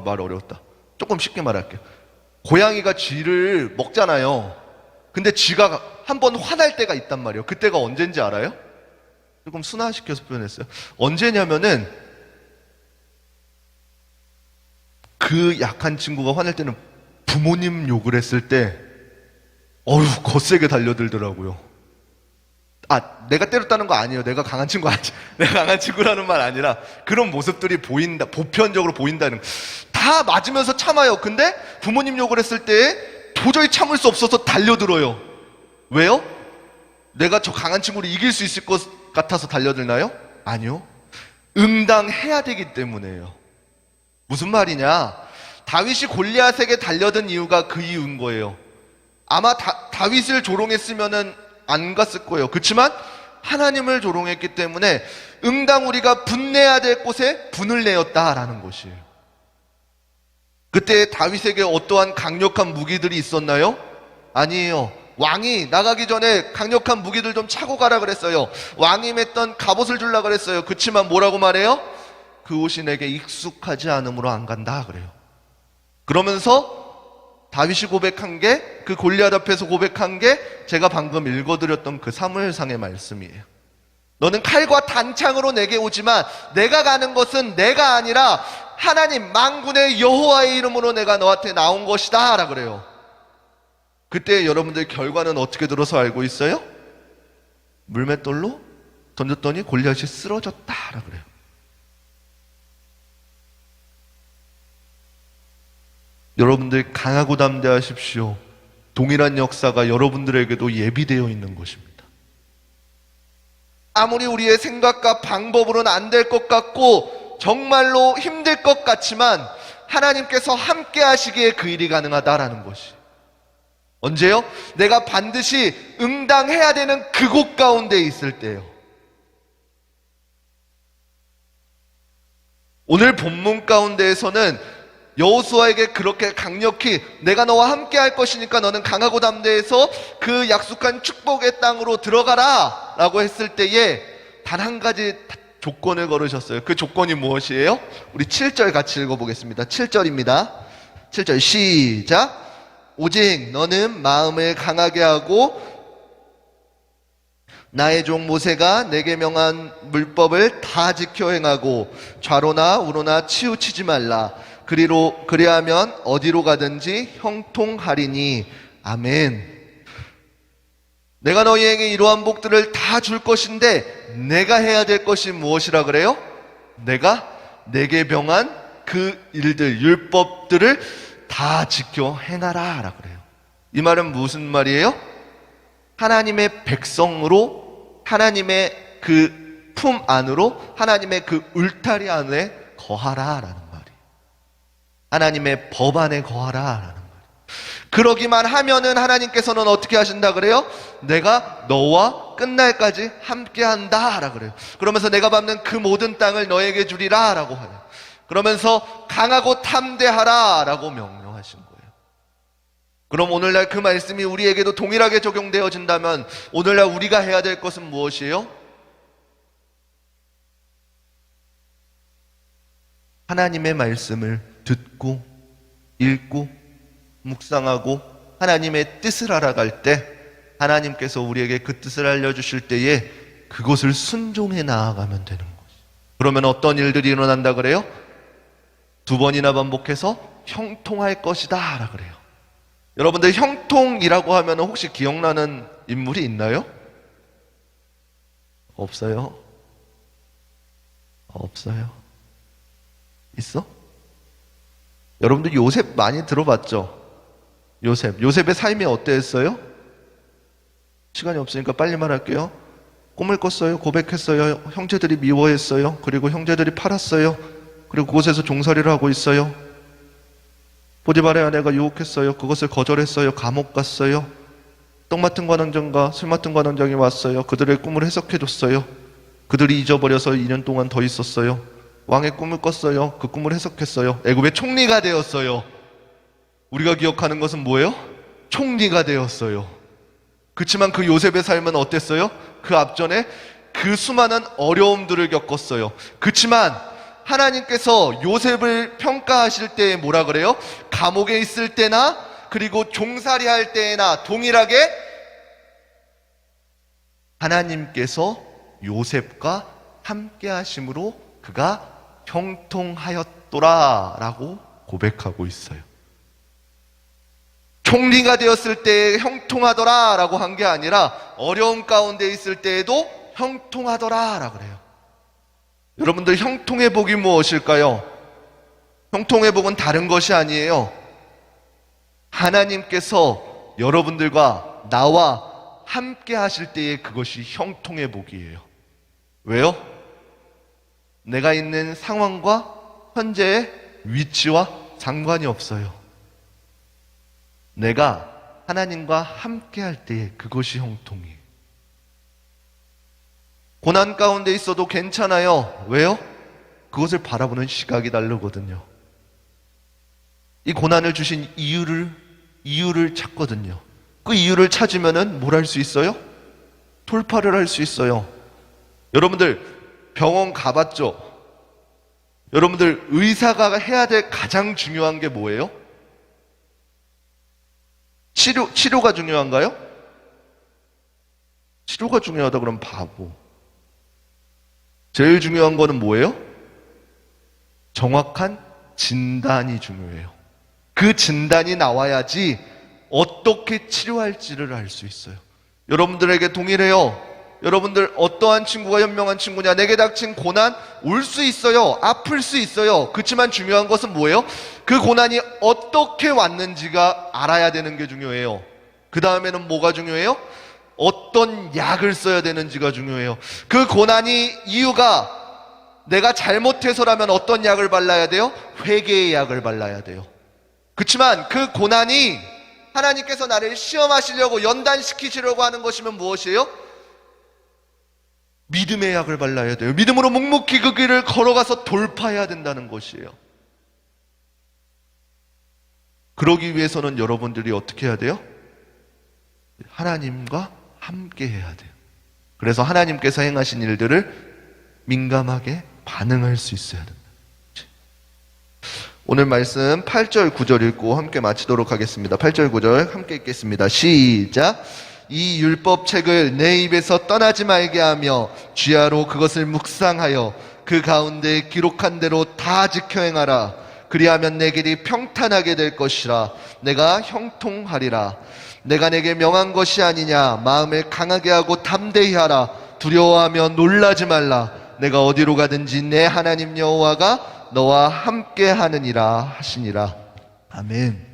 말 어려웠다. 조금 쉽게 말할게요. 고양이가 쥐를 먹잖아요. 근데 쥐가 한번 화날 때가 있단 말이에요. 그때가 언젠지 알아요? 조금 순화시켜서 표현했어요. 언제냐면은 그 약한 친구가 화낼 때는 부모님 욕을 했을 때 어휴 거세게 달려들더라고요. 내가 때렸다는 거 아니에요. 내가 강한 친구 아니지. 내가 강한 친구라는 말 아니라 그런 모습들이 보인다. 보편적으로 보인다는 거. 다 맞으면서 참아요. 근데 부모님 욕을 했을 때 도저히 참을 수 없어서 달려들어요. 왜요? 내가 저 강한 친구를 이길 수 있을 것 같아서 달려들나요? 아니요. 응당해야 되기 때문에요. 무슨 말이냐? 다윗이 골리앗에게 달려든 이유가 그 이유인 거예요. 아마 다윗을 조롱했으면은 안 갔을 거예요. 그렇지만 하나님을 조롱했기 때문에 응당 우리가 분내야 될 곳에 분을 내었다라는 것이에요. 그때 다윗에게 어떠한 강력한 무기들이 있었나요? 아니에요. 왕이 나가기 전에 강력한 무기들 좀 차고 가라 그랬어요. 왕이 맸던 갑옷을 주려고 그랬어요. 그렇지만 뭐라고 말해요? 그 옷이 내게 익숙하지 않으므로 안 간다 그래요. 그러면서 다윗이 고백한 게, 그 골리앗 앞에서 고백한 게 제가 방금 읽어드렸던 그 사무엘상의 말씀이에요. 너는 칼과 단창으로 내게 오지만 내가 가는 것은 내가 아니라 하나님 만군의 여호와의 이름으로 내가 너한테 나온 것이다 라 그래요. 그때 여러분들 결과는 어떻게 들어서 알고 있어요? 물맷돌로 던졌더니 골리앗이 쓰러졌다 라 그래요. 여러분들 강하고 담대하십시오. 동일한 역사가 여러분들에게도 예비되어 있는 것입니다. 아무리 우리의 생각과 방법으로는 안 될 것 같고 정말로 힘들 것 같지만 하나님께서 함께 하시기에 그 일이 가능하다라는 것이. 언제요? 내가 반드시 응당해야 되는 그곳 가운데 있을 때요. 오늘 본문 가운데에서는 여호수아에게 그렇게 강력히 내가 너와 함께 할 것이니까 너는 강하고 담대해서 그 약속한 축복의 땅으로 들어가라 라고 했을 때에 단 한 가지 조건을 걸으셨어요. 그 조건이 무엇이에요? 우리 7절 같이 읽어보겠습니다. 7절입니다. 7절 시작. 오직 너는 마음을 강하게 하고 나의 종 모세가 내게 명한 물법을 다 지켜 행하고 좌로나 우로나 치우치지 말라. 그리하면 어디로 가든지 형통하리니. 아멘. 내가 너희에게 이러한 복들을 다 줄 것인데 내가 해야 될 것이 무엇이라 그래요? 내가 내게 명한 그 일들, 율법들을 다 지켜 행하라 라 그래요. 이 말은 무슨 말이에요? 하나님의 백성으로, 하나님의 그 품 안으로, 하나님의 그 울타리 안에 거하라 라는 말이에요. 하나님의 법 안에 거하라 라는 말이에요. 그러기만 하면은 하나님께서는 어떻게 하신다 그래요? 내가 너와 끝날까지 함께 한다 라 그래요. 그러면서 내가 밟는 그 모든 땅을 너에게 주리라 라고 해요. 그러면서 강하고 탐대하라 라고 명령하신 거예요. 그럼 오늘날 그 말씀이 우리에게도 동일하게 적용되어진다면 오늘날 우리가 해야 될 것은 무엇이에요? 하나님의 말씀을 듣고 읽고 묵상하고 하나님의 뜻을 알아갈 때 하나님께서 우리에게 그 뜻을 알려주실 때에 그것을 순종해 나아가면 되는 것이죠. 그러면 어떤 일들이 일어난다 그래요? 2번이나 반복해서 형통할 것이다 라 그래요. 여러분들 형통이라고 하면 혹시 기억나는 인물이 있나요? 없어요? 없어요? 있어? 여러분들 요셉 많이 들어봤죠? 요셉의 삶이 어땠어요? 시간이 없으니까 빨리 말할게요. 꿈을 꿨어요. 고백했어요. 형제들이 미워했어요. 그리고 형제들이 팔았어요. 그리고 그곳에서 종살이를 하고 있어요. 보디발의 아내가 유혹했어요. 그것을 거절했어요. 감옥 갔어요. 떡 맡은 관원장과 술 맡은 관원장이 왔어요. 그들의 꿈을 해석해줬어요. 그들이 잊어버려서 2년 동안 더 있었어요. 왕의 꿈을 꿨어요. 그 꿈을 해석했어요. 애굽의 총리가 되었어요. 우리가 기억하는 것은 뭐예요? 총리가 되었어요. 그렇지만 그 요셉의 삶은 어땠어요? 그 앞전에 그 수많은 어려움들을 겪었어요. 그렇지만 하나님께서 요셉을 평가하실 때에 뭐라 그래요? 감옥에 있을 때나 그리고 종살이 할 때나 동일하게 하나님께서 요셉과 함께 하심으로 그가 형통하였더라 라고 고백하고 있어요. 총리가 되었을 때 형통하더라 라고 한 게 아니라 어려운 가운데 있을 때에도 형통하더라 라고 그래요. 여러분들, 형통의 복이 무엇일까요? 형통의 복은 다른 것이 아니에요. 하나님께서 여러분들과 나와 함께 하실 때에 그것이 형통의 복이에요. 왜요? 내가 있는 상황과 현재의 위치와 상관이 없어요. 내가 하나님과 함께 할 때에 그것이 형통이에요. 고난 가운데 있어도 괜찮아요. 왜요? 그것을 바라보는 시각이 다르거든요. 이 고난을 주신 이유를 찾거든요. 그 이유를 찾으면은 뭘 할 수 있어요? 돌파를 할 수 있어요. 여러분들, 병원 가봤죠? 여러분들, 의사가 해야 될 가장 중요한 게 뭐예요? 치료가 중요한가요? 치료가 중요하다 그러면 바보. 제일 중요한 거는 뭐예요? 정확한 진단이 중요해요. 그 진단이 나와야지 어떻게 치료할지를 알 수 있어요. 여러분들에게 동일해요. 여러분들, 어떠한 친구가 현명한 친구냐? 내게 닥친 고난 올 수 있어요. 아플 수 있어요. 그렇지만 중요한 것은 뭐예요? 그 고난이 어떻게 왔는지가 알아야 되는 게 중요해요. 그 다음에는 뭐가 중요해요? 어떤 약을 써야 되는지가 중요해요. 그 고난이 이유가 내가 잘못해서라면 어떤 약을 발라야 돼요? 회개의 약을 발라야 돼요. 그렇지만 그 고난이 하나님께서 나를 시험하시려고 연단시키시려고 하는 것이면 무엇이에요? 믿음의 약을 발라야 돼요. 믿음으로 묵묵히 그 길을 걸어가서 돌파해야 된다는 것이에요. 그러기 위해서는 여러분들이 어떻게 해야 돼요? 하나님과 함께 해야 돼요. 그래서 하나님께서 행하신 일들을 민감하게 반응할 수 있어야 된다. 오늘 말씀 8절 9절 읽고 함께 마치도록 하겠습니다. 8절 9절 함께 읽겠습니다. 시작. 이 율법책을 내 입에서 떠나지 말게 하며 주야로 그것을 묵상하여 그 가운데 기록한 대로 다 지켜 행하라. 그리하면 내 길이 평탄하게 될 것이라. 내가 형통하리라. 내가 내게 명한 것이 아니냐. 마음을 강하게 하고 담대히 하라. 두려워하며 놀라지 말라. 내가 어디로 가든지 내 하나님 여호와가 너와 함께 하느니라 하시니라. 아멘.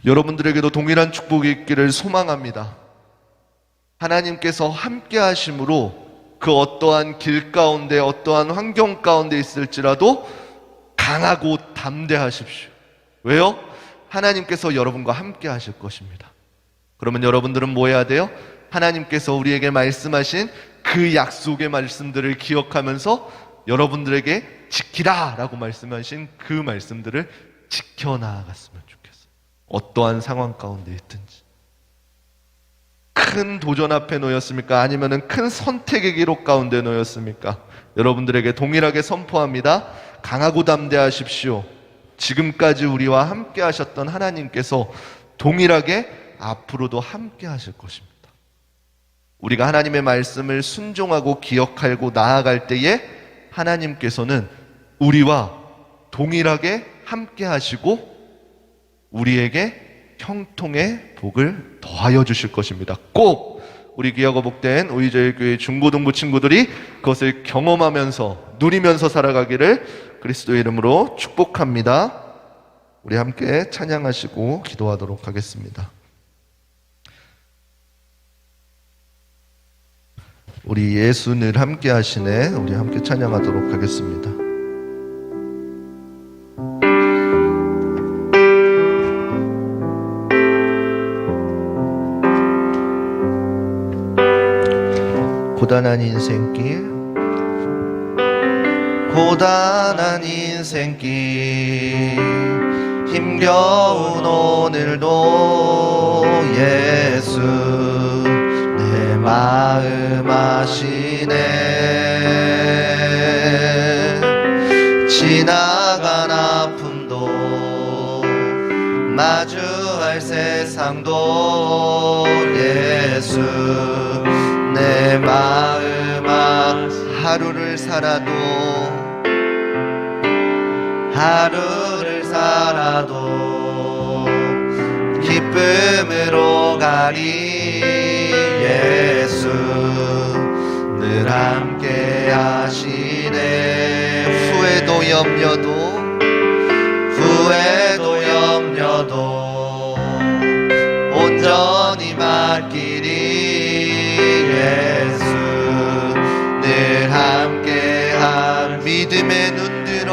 여러분들에게도 동일한 축복이 있기를 소망합니다. 하나님께서 함께 하심으로 그 어떠한 길 가운데, 어떠한 환경 가운데 있을지라도 강하고 담대하십시오. 왜요? 하나님께서 여러분과 함께 하실 것입니다. 그러면 여러분들은 뭐 해야 돼요? 하나님께서 우리에게 말씀하신 그 약속의 말씀들을 기억하면서 여러분들에게 지키라 라고 말씀하신 그 말씀들을 지켜나갔으면 좋겠어요. 어떠한 상황 가운데 있든지. 큰 도전 앞에 놓였습니까? 아니면 큰 선택의 기록 가운데 놓였습니까? 여러분들에게 동일하게 선포합니다. 강하고 담대하십시오. 지금까지 우리와 함께 하셨던 하나님께서 동일하게 앞으로도 함께 하실 것입니다. 우리가 하나님의 말씀을 순종하고 기억하고 나아갈 때에 하나님께서는 우리와 동일하게 함께 하시고 우리에게 형통의 복을 더하여 주실 것입니다. 꼭 우리 귀하고 복된 우리저희 중고등부 친구들이 그것을 경험하면서 누리면서 살아가기를 그리스도의 이름으로 축복합니다. 우리 함께 찬양하시고 기도하도록 하겠습니다. 우리 예수 늘 함께 하시네. 우리 함께 찬양하도록 하겠습니다. 고단한 인생길, 고단한 인생길, 힘겨운 오늘도 예수 내 마음 아시네. 지나간 아픔도 마주할 세상도 예수 내 마음아 하루를 살아도 기쁨으로 가리 예수 늘 함께 하시네. 후회도 염려도 온전히 맡기리 예수 늘 함께한 믿음의 눈 들어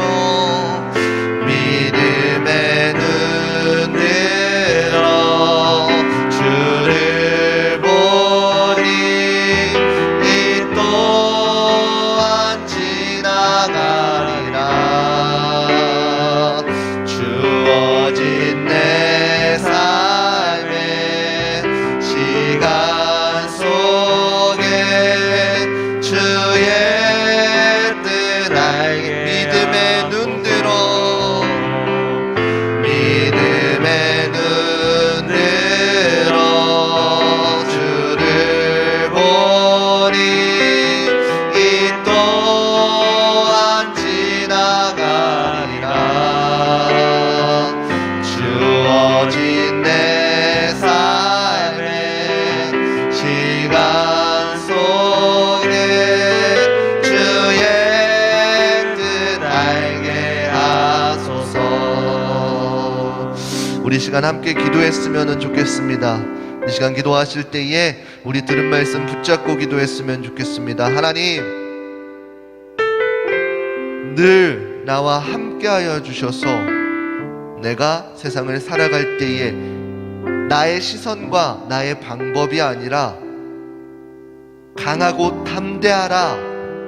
주를 보니 이 또한 지나가리라. 주어진 내 삶의 시간 속에 주의 뜻 알게 믿음의 눈 들어 주를 보니 이 또한 지나가리라. 주어진 내 삶의 시간 속에 주의 뜻 알게 하소서. 우리 시간 함께 기도했으면 좋겠습니다. 이 시간 기도하실 때에 우리 들은 말씀 붙잡고 기도했으면 좋겠습니다. 하나님, 늘 나와 함께하여 주셔서 내가 세상을 살아갈 때에 나의 시선과 나의 방법이 아니라 강하고 담대하라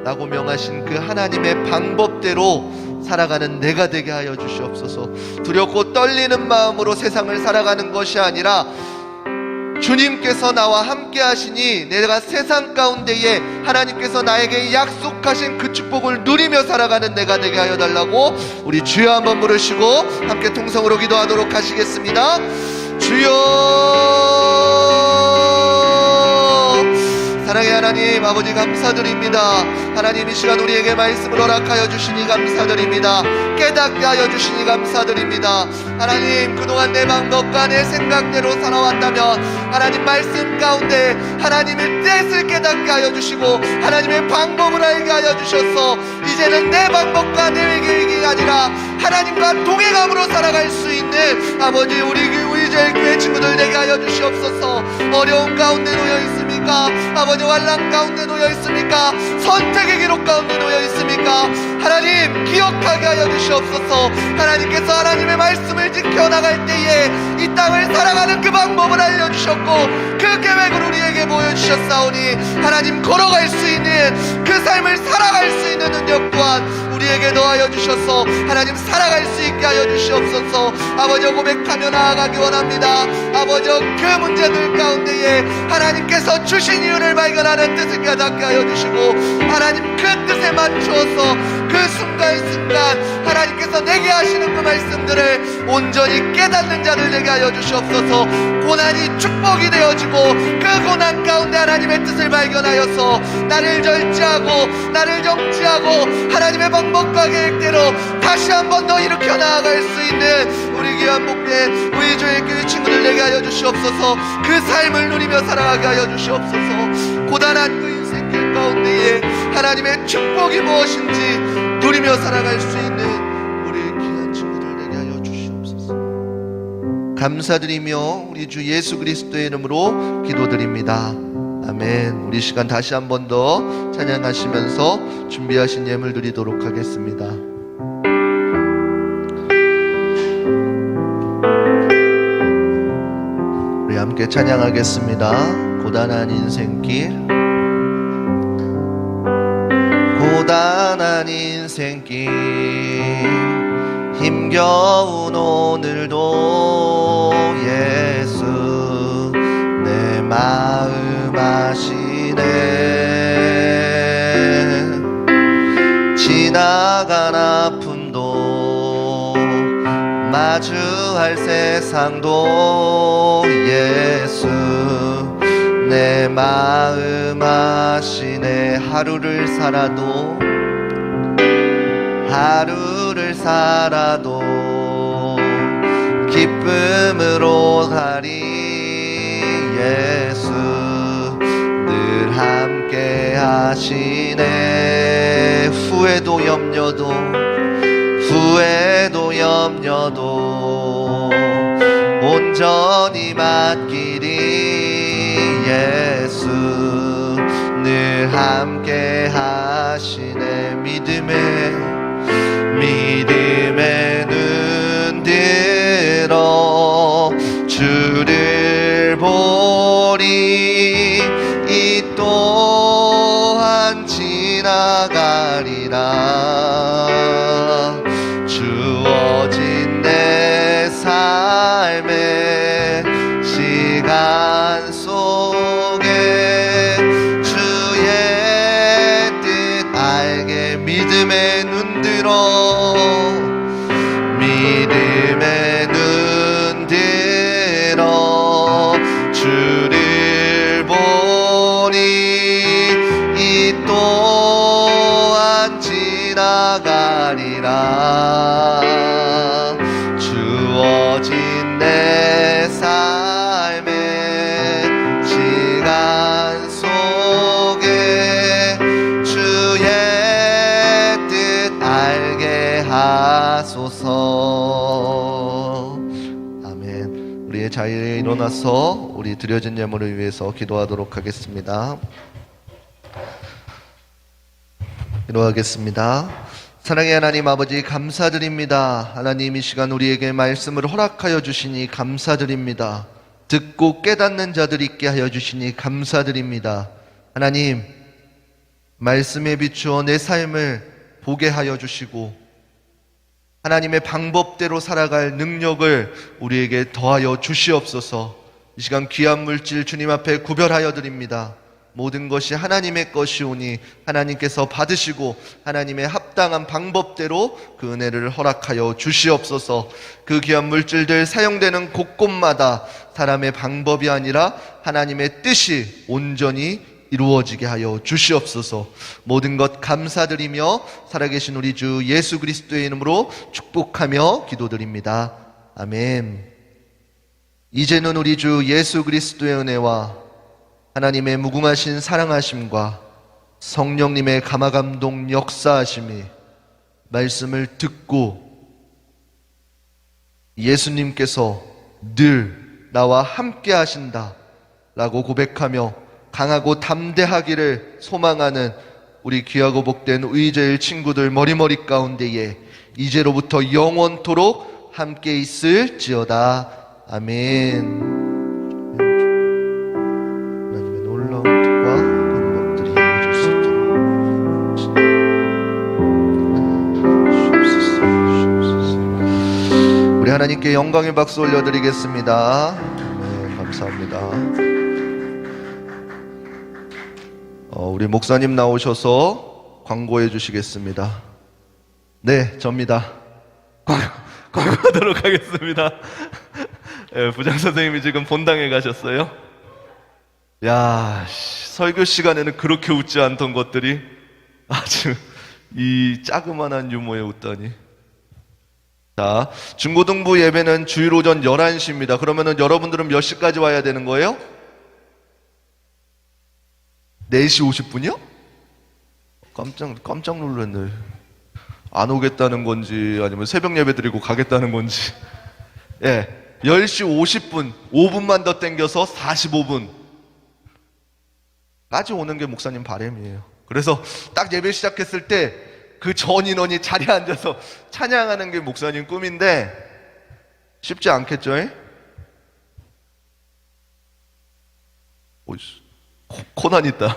라고 명하신 그 하나님의 방법대로 살아가는 내가 되게 하여 주시옵소서. 두렵고 떨리는 마음으로 세상을 살아가는 것이 아니라 주님께서 나와 함께 하시니 내가 세상 가운데에 하나님께서 나에게 약속하신 그 축복을 누리며 살아가는 내가 되게 하여 달라고 우리 주여 한번 부르시고 함께 통성으로 기도하도록 하시겠습니다. 주여, 사랑의 하나님 아버지 감사드립니다. 하나님 이 시간 우리에게 말씀을 허락하여 주시니 감사드립니다. 깨닫게 하여 주시니 감사드립니다. 하나님 그동안 내 방법과 내 생각대로 살아왔다면 하나님 말씀 가운데 하나님의 뜻을 깨닫게 하여 주시고 하나님의 방법을 알게 하여 주셔서 이제는 내 방법과 내 계획이 아니라 하나님과 동행함으로 살아갈 수 있는 아버지 우리 제일교회 친구들 되게 하여 주시옵소서. 어려운 가운데 놓여 있습니까? 아버지 환난 가운데 놓여 있습니까? 선택의 기록 가운데 놓여 있습니까? 하나님 기억하게 하여 주시옵소서. 하나님께서 하나님의 말씀을 지켜나갈 때에 이 땅을 살아가는 그 방법을 알려주셨고 그 계획을 우리에게 보여주셨사오니 하나님 걸어갈 수 있는 그 삶을 살아갈 수 있는 능력 또한 우리에게 더하여 주셔서 하나님 살아갈 수 있게 하여 주시옵소서. 아버지 고백하며 나아가기 원합니다. 아버지 그 문제들 가운데에 하나님께서 주신 이유를 발견하는 뜻을 깨닫게 하여 주시고 하나님 그 뜻에 맞추어서 그 순간순간 하나님께서 내게 하시는 그 말씀들을 온전히 깨닫는 자들 되게 하여 주시옵소서. 고난이 축복이 되어지고 그 고난 가운데 하나님의 뜻을 발견하여서 나를 절제하고 나를 정지하고 하나님의 방법과 계획대로 다시 한 번 더 일으켜 나아갈 수 있는 우리 귀한 목대 우리 주의 교회 친구들 되게 하여 주시옵소서. 그 삶을 누리며 살아가게 하여 주시옵소서. 고단한 그 인생길 가운데에 하나님의 축복이 무엇인지 누리며 살아갈 수 있는 우리 귀한 친구들 되게 하여 주시옵소서. 감사드리며 우리 주 예수 그리스도의 이름으로 기도드립니다. 아멘. 우리 시간 다시 한 번 더 찬양하시면서 준비하신 예물 드리도록 하겠습니다. 우리 함께 찬양하겠습니다. 고단한 인생길, 고단한 인생길, 힘겨운 오늘도 예수 내 마음 아시네. 지나간 아픔도 마주할 세상도 예수 내 마음 아시네. 하루를 살아도 기쁨으로 가리. 예수 늘 함께 하시네. 후회도 염려도 온전히 맡기리. 예수 늘 함께 하시네. 믿음의 눈 들어 주를 보리. 이 또한 지나가리라. 주어진 내 삶의 시간 속에 주의 뜻 알게. 믿음의 눈 들어 주를 보니 이 또한 지나가리라. 주어진 내 삶의 시간 속에 주의 뜻 알게 하소서. 아멘. 우리의 자리에 일어나서 우리 드려진 예물을 위해서 기도하도록 하겠습니다. 기도하겠습니다. 사랑의 하나님 아버지, 감사드립니다. 하나님, 이 시간 우리에게 말씀을 허락하여 주시니 감사드립니다. 듣고 깨닫는 자들 있게 하여 주시니 감사드립니다. 하나님, 말씀에 비추어 내 삶을 보게 하여 주시고 하나님의 방법대로 살아갈 능력을 우리에게 더하여 주시옵소서. 이 시간 귀한 물질 주님 앞에 구별하여 드립니다. 모든 것이 하나님의 것이오니 하나님께서 받으시고 하나님의 합당한 방법대로 그 은혜를 허락하여 주시옵소서. 그 귀한 물질들 사용되는 곳곳마다 사람의 방법이 아니라 하나님의 뜻이 온전히 이루어지게 하여 주시옵소서. 모든 것 감사드리며 살아계신 우리 주 예수 그리스도의 이름으로 축복하며 기도드립니다. 아멘. 이제는 우리 주 예수 그리스도의 은혜와 하나님의 무궁하신 사랑하심과 성령님의 감화감동 역사하심이 말씀을 듣고 예수님께서 늘 나와 함께 하신다 라고 고백하며 강하고 담대하기를 소망하는 우리 귀하고 복된 의제일 친구들 머리머리 가운데에 이제로부터 영원토록 함께 있을지어다. 아멘. 하나님의 놀라운 뜻과 방법들이 이루어질 수 있도록 우리 하나님께 영광의 박수 올려드리겠습니다. 네, 감사합니다. 우리 목사님 나오셔서 광고해 주시겠습니다. 네, 접니다. 광고하도록 하겠습니다. 예, 부장 선생님이 지금 본당에 가셨어요. 야, 설교 시간에는 그렇게 웃지 않던 것들이 아주 이 자그만한 유머에 웃다니. 자, 중고등부 예배는 주일 오전 11시입니다. 그러면은 여러분들은 몇 시까지 와야 되는 거예요? 4시 50분이요? 깜짝 놀랐네. 안 오겠다는 건지 아니면 새벽 예배 드리고 가겠다는 건지. 예, 10시 50분 5분만 더 땡겨서 45분 까지 오는 게 목사님 바람이에요. 그래서 딱 예배 시작했을 때 그 전 인원이 자리에 앉아서 찬양하는 게 목사님 꿈인데 쉽지 않겠죠? 코난 있다.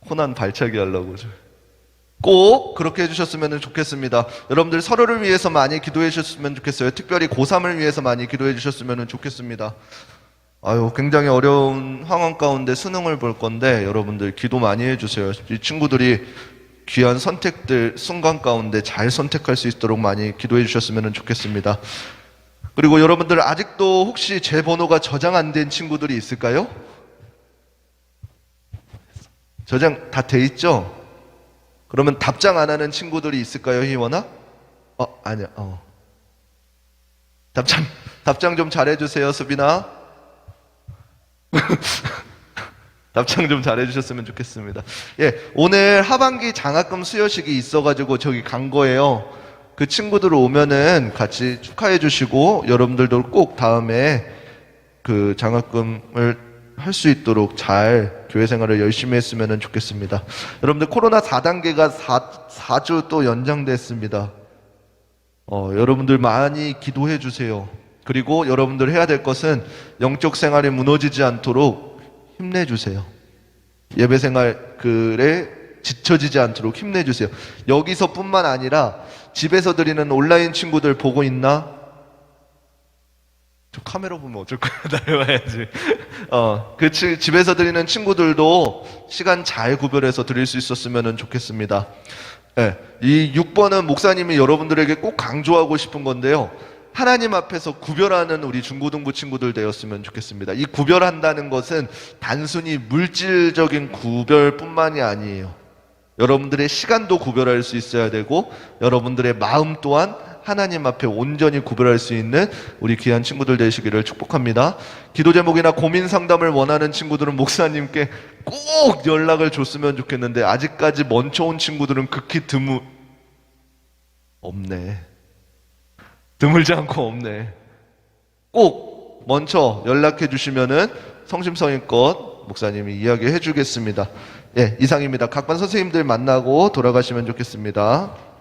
코난 발차기 하려고. 꼭 그렇게 해주셨으면 좋겠습니다. 여러분들 서로를 위해서 많이 기도해 주셨으면 좋겠어요. 특별히 고3을 위해서 많이 기도해 주셨으면 좋겠습니다. 굉장히 어려운 상황 가운데 수능을 볼 건데 여러분들 기도 많이 해주세요. 이 친구들이 귀한 선택들 순간 가운데 잘 선택할 수 있도록 많이 기도해 주셨으면 좋겠습니다. 그리고 여러분들 아직도 혹시 제 번호가 저장 안 된 친구들이 있을까요? 저장 다 돼 있죠? 그러면 답장 안 하는 친구들이 있을까요, 희원아? 아니야. 답장 좀 잘해주세요, 수빈아. 답장 좀 잘해주셨으면 좋겠습니다. 예, 오늘 하반기 장학금 수여식이 있어가지고 저기 간 거예요. 그 친구들 오면은 같이 축하해 주시고 여러분들도 꼭 다음에 그 장학금을 할 수 있도록 잘 교회 생활을 열심히 했으면 좋겠습니다. 여러분들 코로나 4단계가 4주 또 연장됐습니다. 여러분들 많이 기도해 주세요. 그리고 여러분들 해야 될 것은 영적 생활이 무너지지 않도록 힘내주세요. 예배 생활에 지쳐지지 않도록 힘내주세요. 여기서뿐만 아니라 집에서 드리는 온라인 친구들 보고 있나? 저 카메라 보면 어쩔 거야. 나 해봐야지. 집에서 드리는 친구들도 시간 잘 구별해서 드릴 수 있었으면 좋겠습니다. 네, 이 6번은 목사님이 여러분들에게 꼭 강조하고 싶은 건데요. 하나님 앞에서 구별하는 우리 중고등부 친구들 되었으면 좋겠습니다. 이 구별한다는 것은 단순히 물질적인 구별뿐만이 아니에요. 여러분들의 시간도 구별할 수 있어야 되고 여러분들의 마음 또한 하나님 앞에 온전히 구별할 수 있는 우리 귀한 친구들 되시기를 축복합니다. 기도 제목이나 고민 상담을 원하는 친구들은 목사님께 꼭 연락을 줬으면 좋겠는데 아직까지 먼저 온 친구들은 극히 없네. 드물지 않고 없네. 꼭 먼저 연락해 주시면은 성심성의껏 목사님이 이야기해 주겠습니다. 예, 이상입니다. 각반 선생님들 만나고 돌아가시면 좋겠습니다.